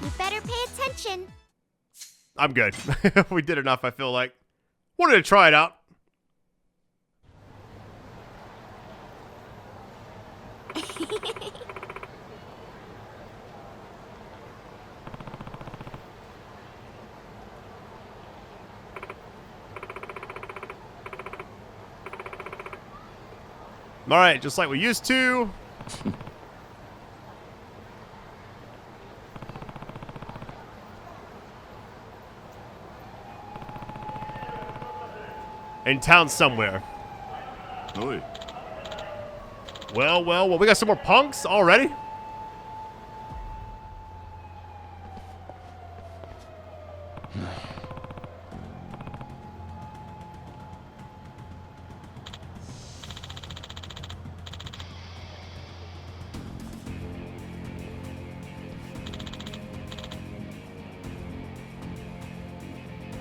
You better pay attention. I'm good. We did enough, I feel like. Wanted to try it out. All right, just like we used to. In town somewhere. Oi. Well, we got some more punks already?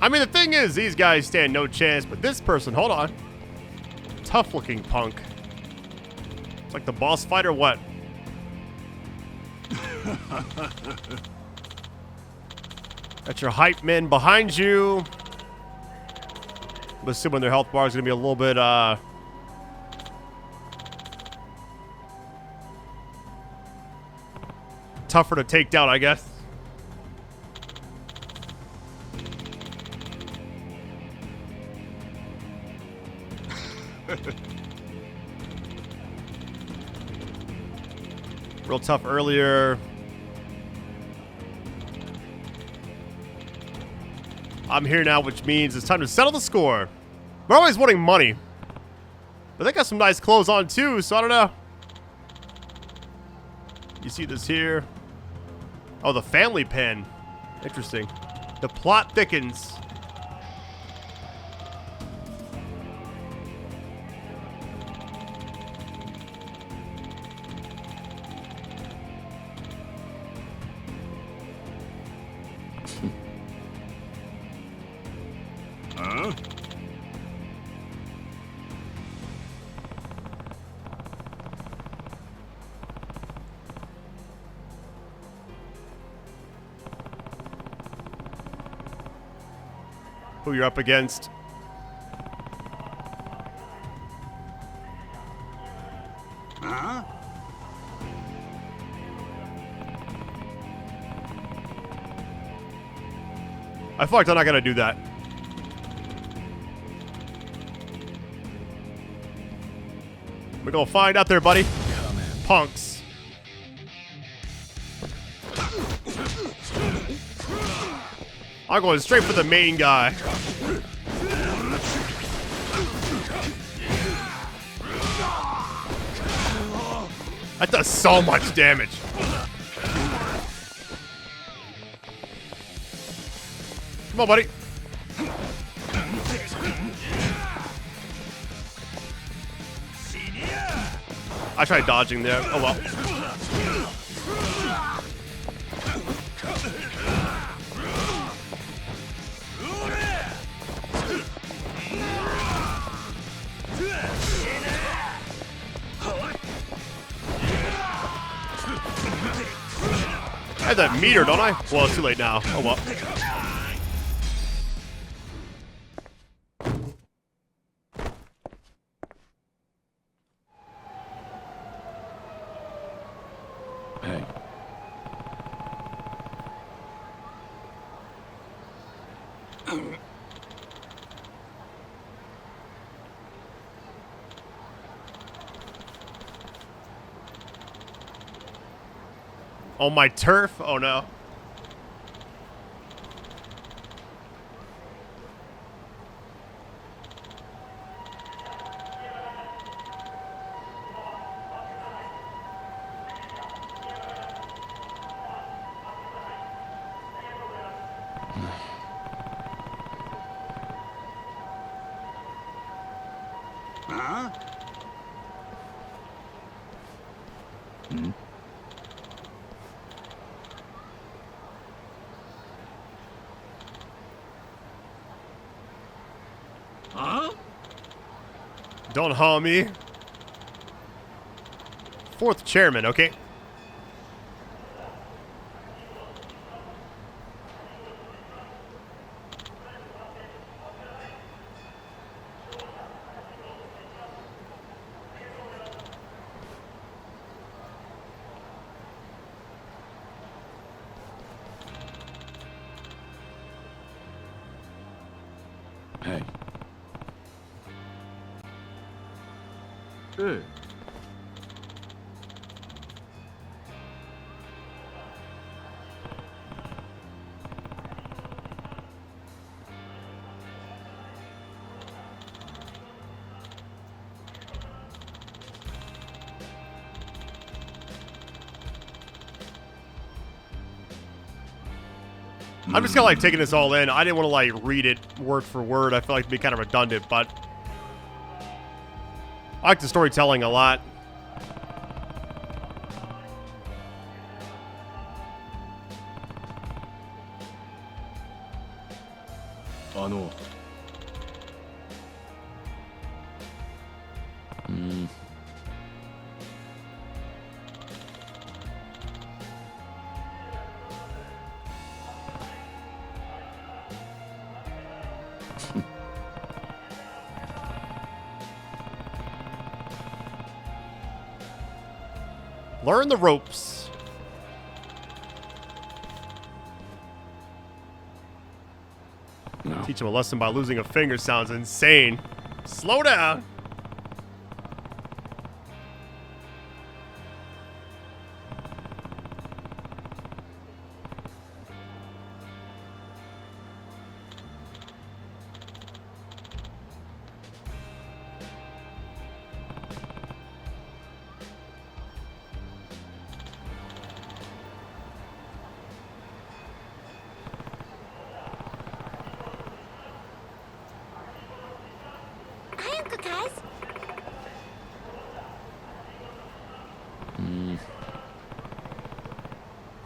I mean, the thing is, these guys stand no chance, but this person, hold on. Tough-looking punk. It's like the boss fight or what? Got your hype men behind you. I'm assuming their health bar is going to be a little bit, tougher to take down, I guess. Real tough earlier. I'm here now, which means it's time to settle the score. We're always wanting money. But they got some nice clothes on too, so I don't know. You see this here? Oh, the family pen. Interesting. The plot thickens. who you're up against. Huh? I feel like they're not gonna do that. We're gonna find out there, buddy. Punks. I'm going straight for the main guy. That does so much damage. Come on, buddy. I tried dodging there. Oh well. I had that meter, don't I? Well, it's too late now. Oh well. Hey. On my turf? Oh no. Huh? Huh? Don't haul me. Fourth chairman, okay. Hey. I'm just kind of like taking this all in. I didn't want to like read it word for word. I feel like it'd be kind of redundant, but I like the storytelling a lot. Learn the ropes. No. Teach him a lesson by losing a finger sounds insane. Slow down. Hi, Uncle Kaz.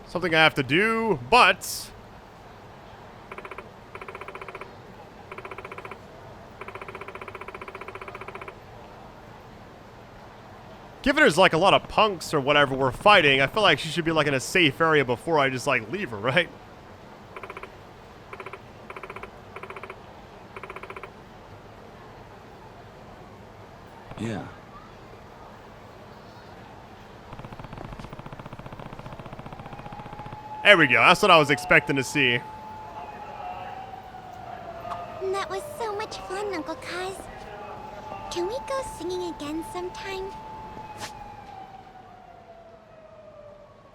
Something I have to do, but given there's like a lot of punks or whatever we're fighting, I feel like she should be like in a safe area before I just like leave her, right? Yeah. There we go. That's what I was expecting to see. That was so much fun, Uncle Kaz. Can we go singing again sometime?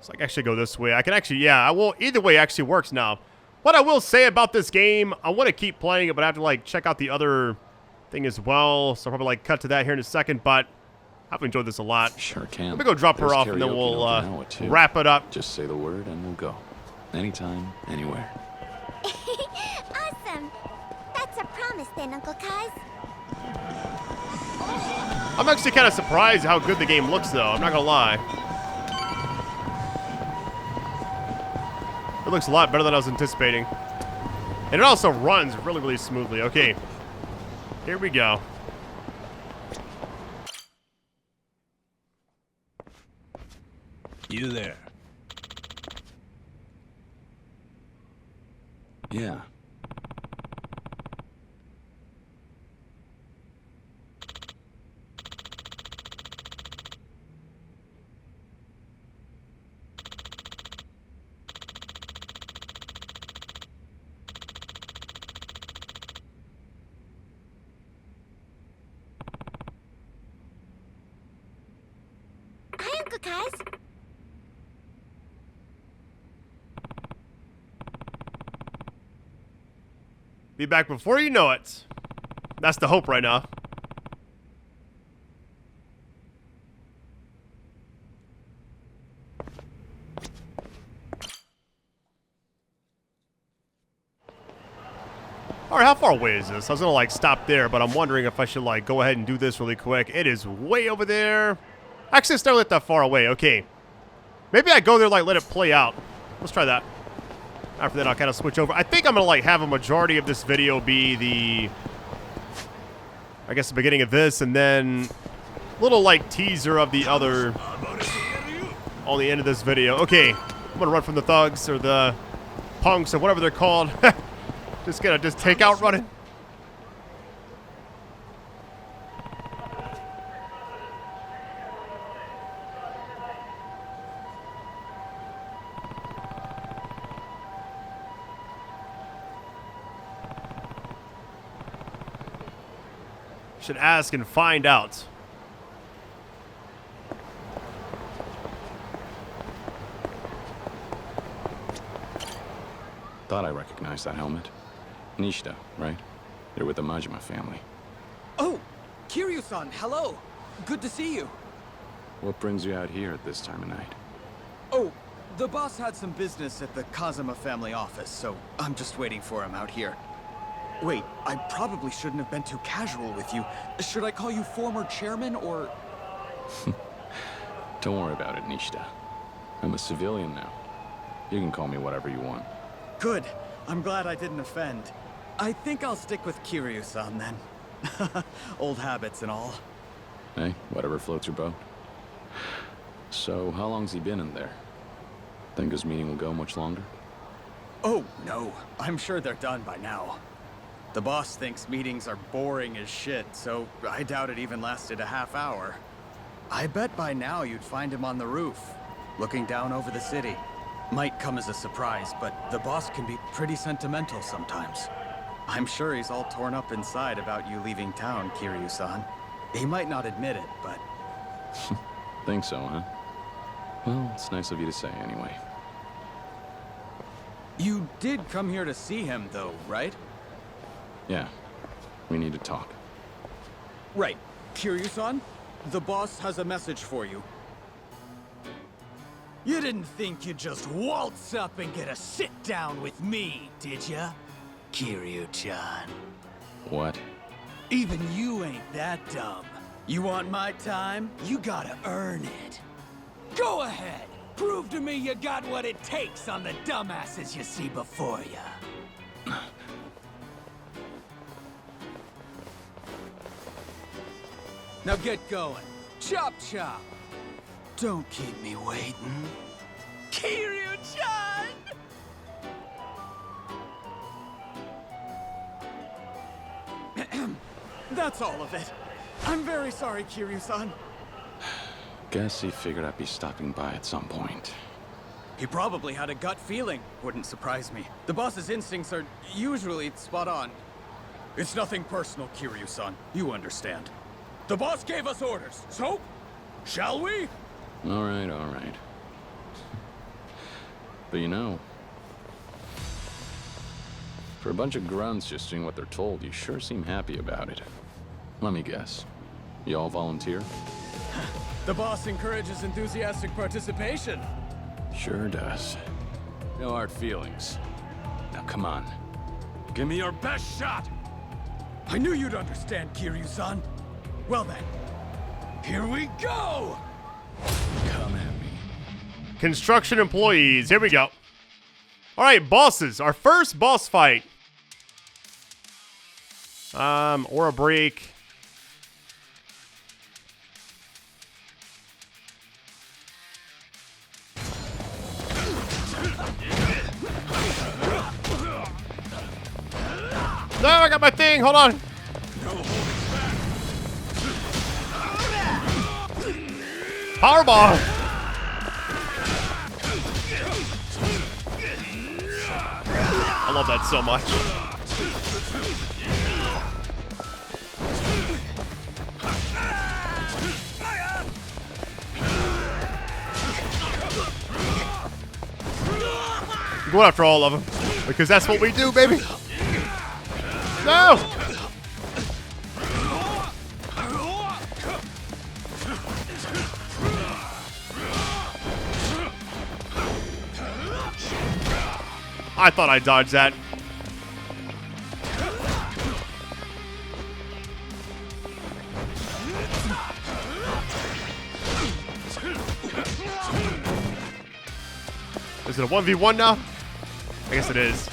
So I can actually go this way. I can actually, yeah, I will. Either way actually works now. What I will say about this game, I want to keep playing it, but I have to like check out the other thing as well. So I'll probably like cut to that here in a second, but I've enjoyed this a lot. Sure can. Let me go drop her There's off and then karaoke we'll in Okinawa, too. wrap it up. Just say the word and we'll go. Anytime, anywhere. Awesome. That's a promise then, Uncle Kaz. I'm actually kind of surprised how good the game looks, though. I'm not gonna lie. It looks a lot better than I was anticipating. And it also runs really, really smoothly. Okay. Here we go. You there? Yeah. Hi, Uncle Kaz. Be back before you know it. That's the hope right now. Alright, how far away is this? I was gonna like stop there, but I'm wondering if I should like go ahead and do this really quick. It is way over there. Actually, it's not that far away. Okay. Maybe I go there, like, let it play out. Let's try that. After that, I'll kind of switch over. I think I'm going to, like, have a majority of this video be the, I guess, the beginning of this, and then little, like, teaser of the other on the end of this video. Okay. I'm going to run from the thugs or the punks or whatever they're called. Just going to take out running. Should ask and find out. Thought I recognized that helmet. Nishida, right? They're with the Majima family. Oh, Kiryu-san, hello. Good to see you. What brings you out here at this time of night? Oh, the boss had some business at the Kazuma family office, so I'm just waiting for him out here. Wait, I probably shouldn't have been too casual with you. Should I call you former chairman, or...? Don't worry about it, Nishida. I'm a civilian now. You can call me whatever you want. Good. I'm glad I didn't offend. I think I'll stick with Kiryu-san, then. Old habits and all. Hey, whatever floats your boat. So, how long's he been in there? Think his meeting will go much longer? Oh, no. I'm sure they're done by now. The boss thinks meetings are boring as shit, so I doubt it even lasted a half hour. I bet by now you'd find him on the roof, looking down over the city. Might come as a surprise, but the boss can be pretty sentimental sometimes. I'm sure he's all torn up inside about you leaving town, Kiryu-san. He might not admit it, but... Think so, huh? Well, it's nice of you to say anyway. You did come here to see him, though, right? Yeah, we need to talk. Right. Kiryu-san, the boss has a message for you. You didn't think you'd just waltz up and get a sit-down with me, did ya? Kiryu-chan. What? Even you ain't that dumb. You want my time? You gotta earn it. Go ahead! Prove to me you got what it takes on the dumbasses you see before ya. Now get going. Chop chop! Don't keep me waiting. Kiryu-chan! That's all of it. I'm very sorry, Kiryu-san. Guess he figured I'd be stopping by at some point. He probably had a gut feeling. Wouldn't surprise me. The boss's instincts are usually spot on. It's nothing personal, Kiryu-san. You understand. The boss gave us orders, so shall we? All right, all right. But you know, for a bunch of grunts just doing what they're told, you sure seem happy about it. Let me guess. You all volunteer? The boss encourages enthusiastic participation. Sure does. No hard feelings. Now come on. Give me your best shot! I knew you'd understand, Kiryu-san. Well then, here we go! Come at me. Construction employees, here we go. Alright, bosses. Our first boss fight. Or a break. No, I got my thing. Hold on. Powerball. I love that so much. Go after all of them, because that's what we do, baby. No! I thought I dodged that. Is it a 1v1 now? I guess it is.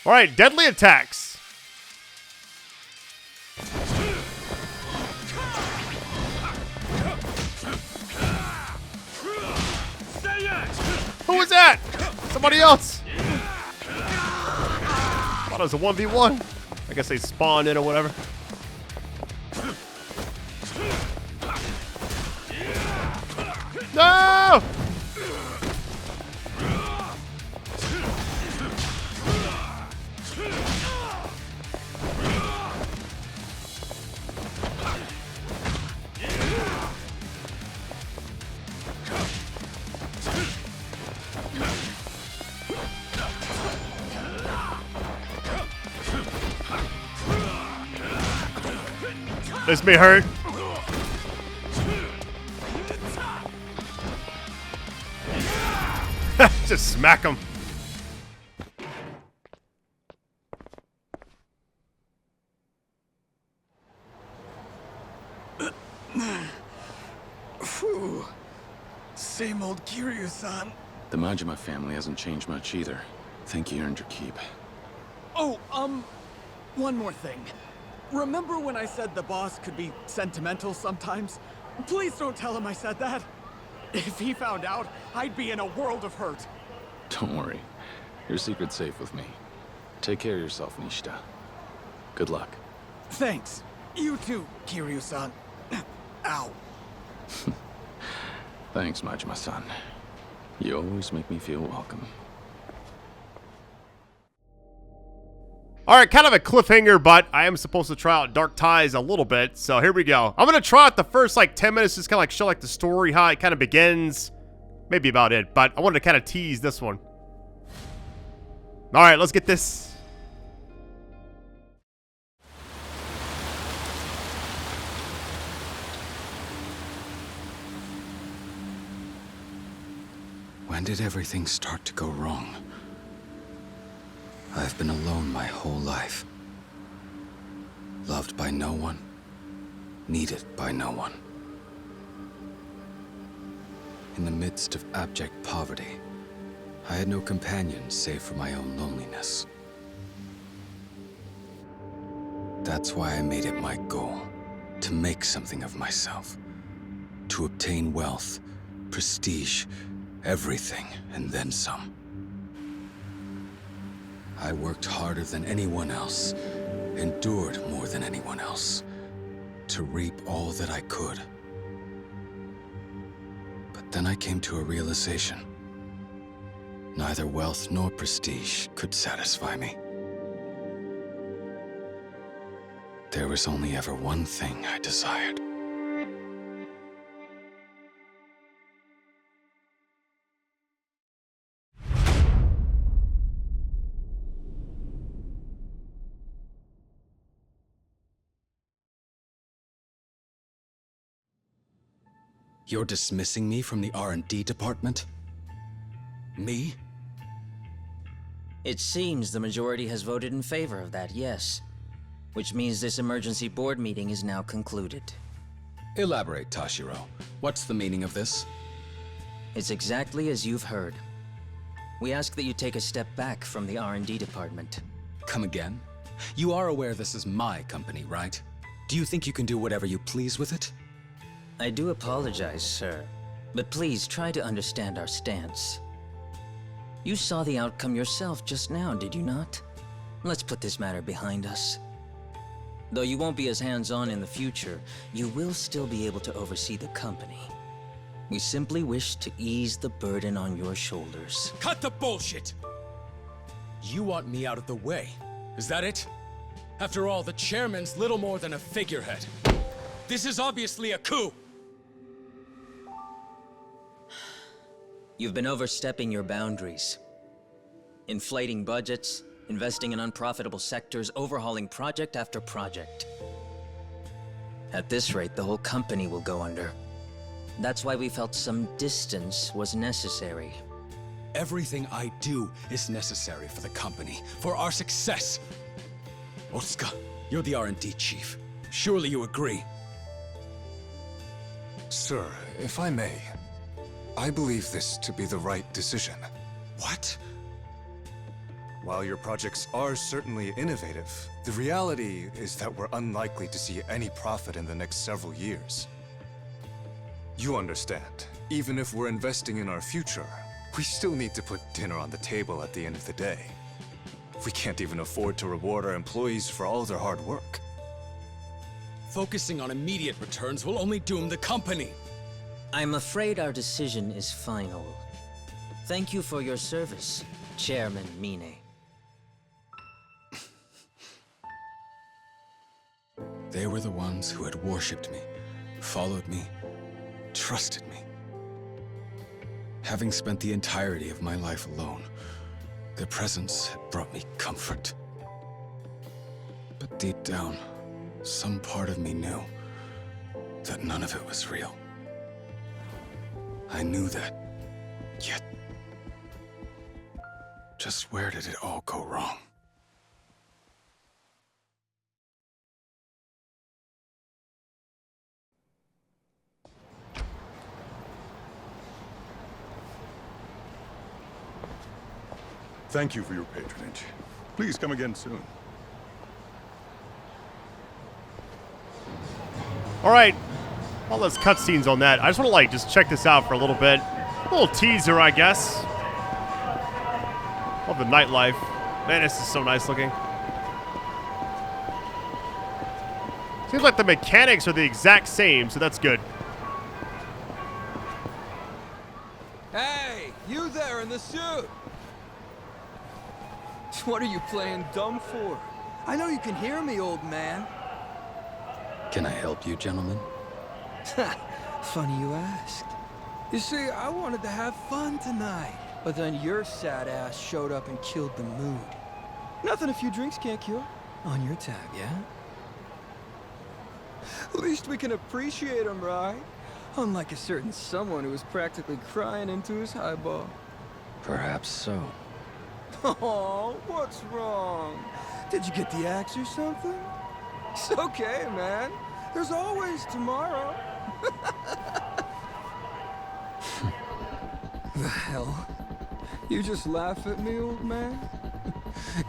All right, deadly attacks. Who was that? Somebody else. Thought it was a 1v1. I guess they spawned in or whatever. No! This may hurt. Just smack him. Phew. Same old Kiryu-san. The Majima family hasn't changed much either. Think you earned your keep. Oh, one more thing. Remember when I said the boss could be sentimental sometimes? Please don't tell him I said that. If he found out, I'd be in a world of hurt. Don't worry. Your secret's safe with me. Take care of yourself, Nishita. Good luck. Thanks. You too, Kiryu-san. Ow. Thanks, Majima-san. You always make me feel welcome. Alright, kind of a cliffhanger, but I am supposed to try out Dark Ties a little bit, so here we go. I'm going to try out the first, 10 minutes, just kind of, show, the story, how it kind of begins. Maybe about it, but I wanted to kind of tease this one. Alright, let's get this. When did everything start to go wrong? I've been alone my whole life. Loved by no one. Needed by no one. In the midst of abject poverty, I had no companions save for my own loneliness. That's why I made it my goal to make something of myself. To obtain wealth, prestige, Everything, and then some. I worked harder than anyone else, endured more than anyone else, to reap all that I could. But then I came to a realization. Neither wealth nor prestige could satisfy me. There was only ever one thing I desired. You're dismissing me from the R&D department? Me? It seems the majority has voted in favor of that, yes. Which means this emergency board meeting is now concluded. Elaborate, Tashiro. What's the meaning of this? It's exactly as you've heard. We ask that you take a step back from the R&D department. Come again? You are aware this is my company, right? Do you think you can do whatever you please with it? I do apologize, sir. But please try to understand our stance. You saw the outcome yourself just now, did you not? Let's put this matter behind us. Though you won't be as hands-on in the future, you will still be able to oversee the company. We simply wish to ease the burden on your shoulders. Cut the bullshit! You want me out of the way, is that it? After all, the chairman's little more than a figurehead. This is obviously a coup! You've been overstepping your boundaries. Inflating budgets, investing in unprofitable sectors, overhauling project after project. At this rate, the whole company will go under. That's why we felt some distance was necessary. Everything I do is necessary for the company, for our success. Otsuka, you're the R&D chief. Surely you agree? Sir, if I may, I believe this to be the right decision. What? While your projects are certainly innovative, the reality is that we're unlikely to see any profit in the next several years. You understand, even if we're investing in our future, we still need to put dinner on the table at the end of the day. We can't even afford to reward our employees for all their hard work. Focusing on immediate returns will only doom the company. I'm afraid our decision is final. Thank you for your service, Chairman Mine. They were the ones who had worshipped me, followed me, trusted me. Having spent the entirety of my life alone, their presence had brought me comfort. But deep down, some part of me knew that none of it was real. I knew that, yet just where did it all go wrong? Thank you for your patronage. Please come again soon. All right, all those cutscenes on that. I just want to just check this out for a little bit. A little teaser, I guess. Love the nightlife. Man, this is so nice looking. Seems like the mechanics are the exact same, so that's good. Hey, you there in the suit! What are you playing dumb for? I know you can hear me, old man. Can I help you, gentlemen? Funny you asked. You see, I wanted to have fun tonight, but then your sad ass showed up and killed the mood. Nothing a few drinks can't cure. On your tab, yeah? At least we can appreciate him, right? Unlike a certain someone who was practically crying into his highball. Perhaps so. Oh, what's wrong? Did you get the axe or something? It's okay, man. There's always tomorrow. The hell? You just laugh at me, old man?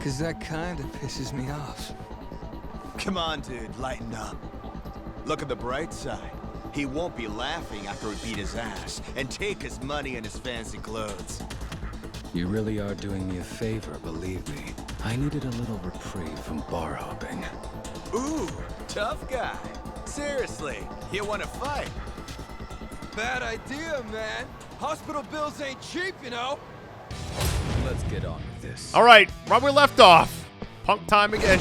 'Cause that kinda pisses me off. Come on, dude, lighten up. Look at the bright side. He won't be laughing after we beat his ass and take his money and his fancy clothes. You really are doing me a favor, believe me. I needed a little reprieve from bar hopping. Ooh, tough guy. Seriously, you want to fight? Bad idea, man. Hospital bills ain't cheap, you know. Let's get on with this. All right, right where we left off. Punk time again.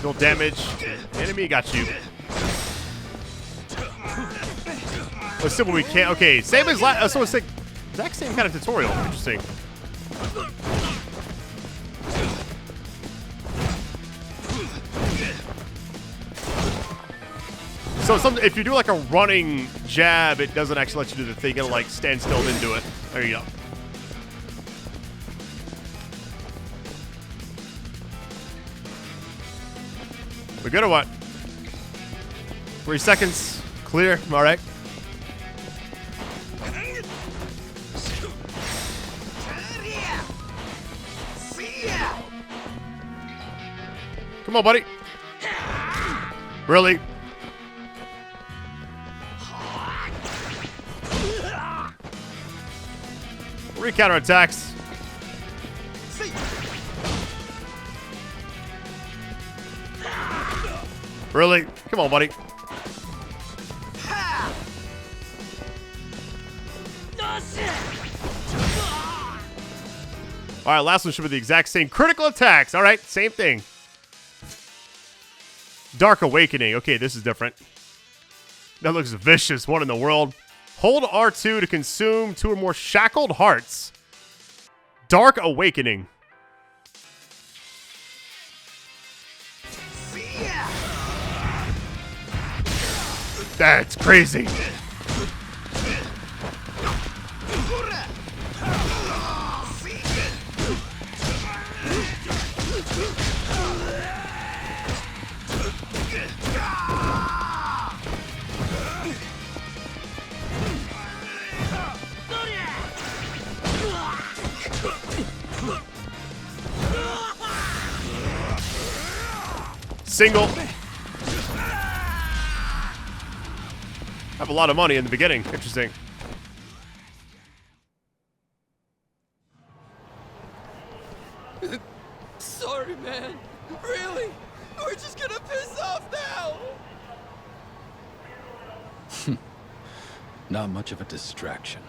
No damage. Enemy got you. Let's see what we can. Okay, same as last. So it's like exact same kind of tutorial. Interesting. So if you do like a running jab, it doesn't actually let you do the thing. It'll like stand still and then do it. There you go. We good or what? 3 seconds. Clear. All right. Come on, buddy. Really? Counter-attacks. Really? Come on, buddy. All right, last one should be the exact same. Critical attacks. All right, same thing. Dark Awakening. Okay, this is different. That looks vicious. What in the world? Hold R2 to consume 2 or more shackled hearts. Dark Awakening. That's crazy. Single. Have a lot of money in the beginning. Interesting. Sorry, man. Really? We're just gonna piss off now. Not much of a distraction.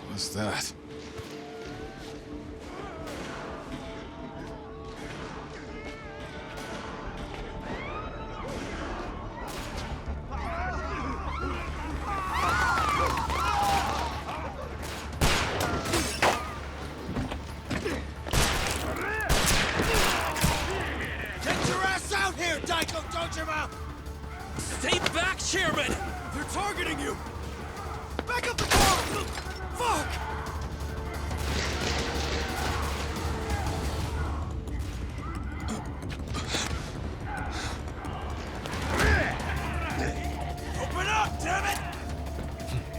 What's that? Get your ass out here, Daiko Dojima! Stay back, Chairman! They're targeting you! Back up the car! Fuck! Open up, damn it!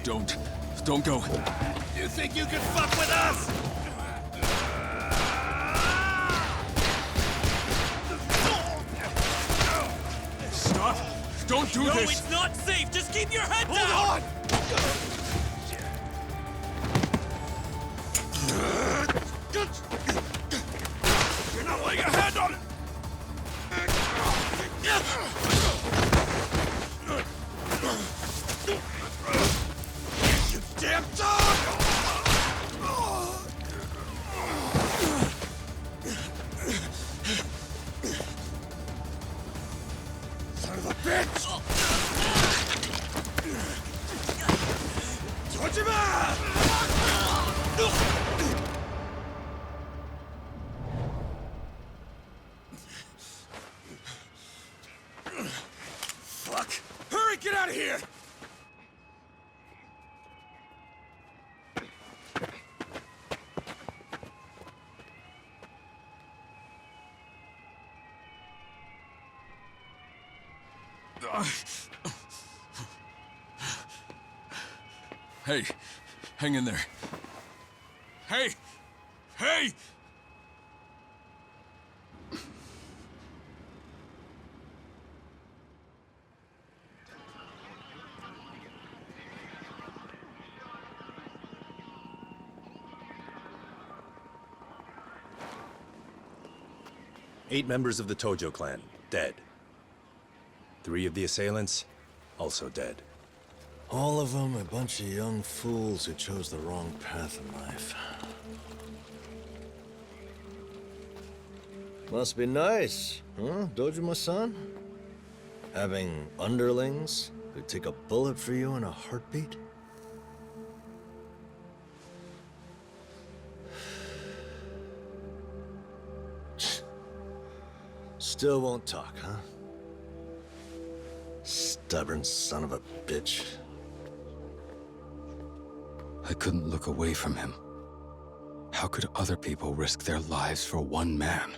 Don't go. You think you can fuck with us? Stop! Don't do No, this! it's not safe! Just keep your head down! Hold on! You're not laying a hand on it! You damn dog! Son of a bitch! Dojima! Hey, hang in there. Hey! Hey! Eight members of the Tojo clan, dead. 3 of the assailants, also dead. All of them a bunch of young fools who chose the wrong path in life. Must be nice, huh, Dojima-san? Having underlings who take a bullet for you in a heartbeat? Still won't talk, huh? Stubborn son of a bitch. I couldn't look away from him. How could other people risk their lives for one man?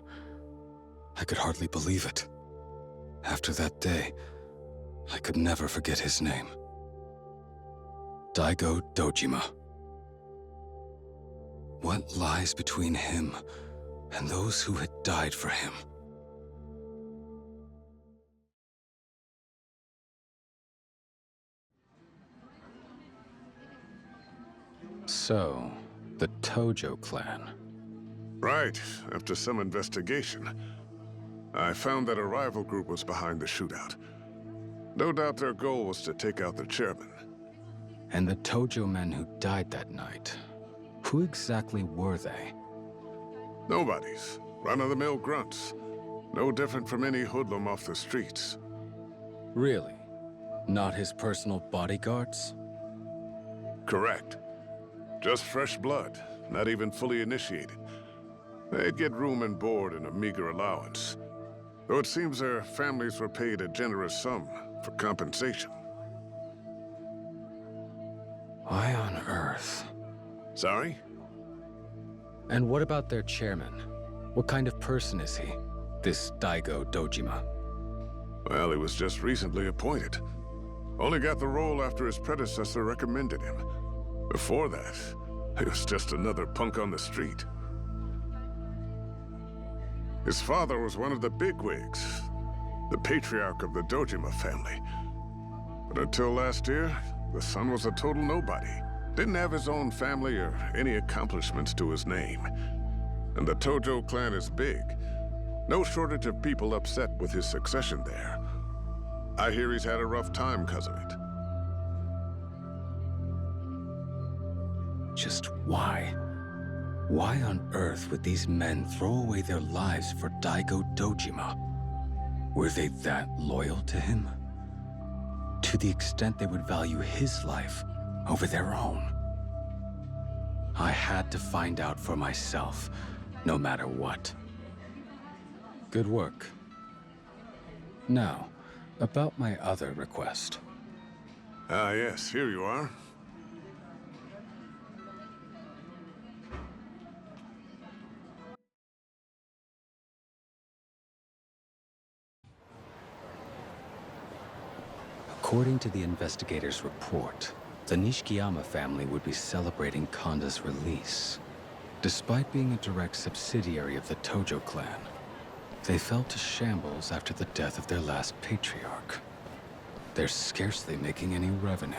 I could hardly believe it. After that day, I could never forget his name. Daigo Dojima. What lies between him and those who had died for him? So, the Tojo clan. Right, after some investigation, I found that a rival group was behind the shootout. No doubt their goal was to take out the chairman. And the Tojo men who died that night, who exactly were they? Nobodies. Run-of-the-mill grunts. No different from any hoodlum off the streets. Really? Not his personal bodyguards? Correct. Just fresh blood, not even fully initiated. They'd get room and board and a meager allowance. Though it seems their families were paid a generous sum for compensation. Why on earth? Sorry? And what about their chairman? What kind of person is he, this Daigo Dojima? Well, he was just recently appointed. Only got the role after his predecessor recommended him. Before that, he was just another punk on the street. His father was one of the bigwigs, the patriarch of the Dojima family. But until last year, the son was a total nobody. Didn't have his own family or any accomplishments to his name. And the Tojo clan is big. No shortage of people upset with his succession there. I hear he's had a rough time because of it. Just why? Why on earth would these men throw away their lives for Daigo Dojima? Were they that loyal to him? To the extent they would value his life over their own? I had to find out for myself, no matter what. Good work. Now, about my other request. Ah, yes, here you are. According to the investigator's report, the Nishikiyama family would be celebrating Konda's release. Despite being a direct subsidiary of the Tojo clan, they fell to shambles after the death of their last patriarch. They're scarcely making any revenue.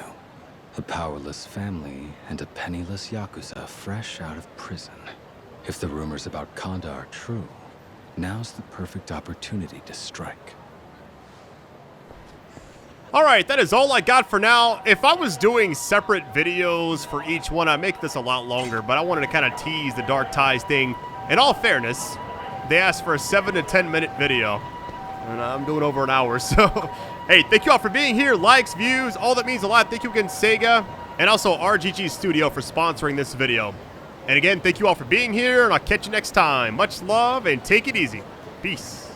A powerless family and a penniless Yakuza fresh out of prison. If the rumors about Konda are true, now's the perfect opportunity to strike. All right, that is all I got for now. If I was doing separate videos for each one, I'd make this a lot longer, but I wanted to kind of tease the Dark Ties thing. In all fairness, they asked for a 7 to 10 minute video, and I'm doing over an hour, so hey, thank you all for being here. Likes, views, all that means a lot. Thank you again, SEGA, and also RGG Studio for sponsoring this video. And again, thank you all for being here, and I'll catch you next time. Much love, and take it easy. Peace.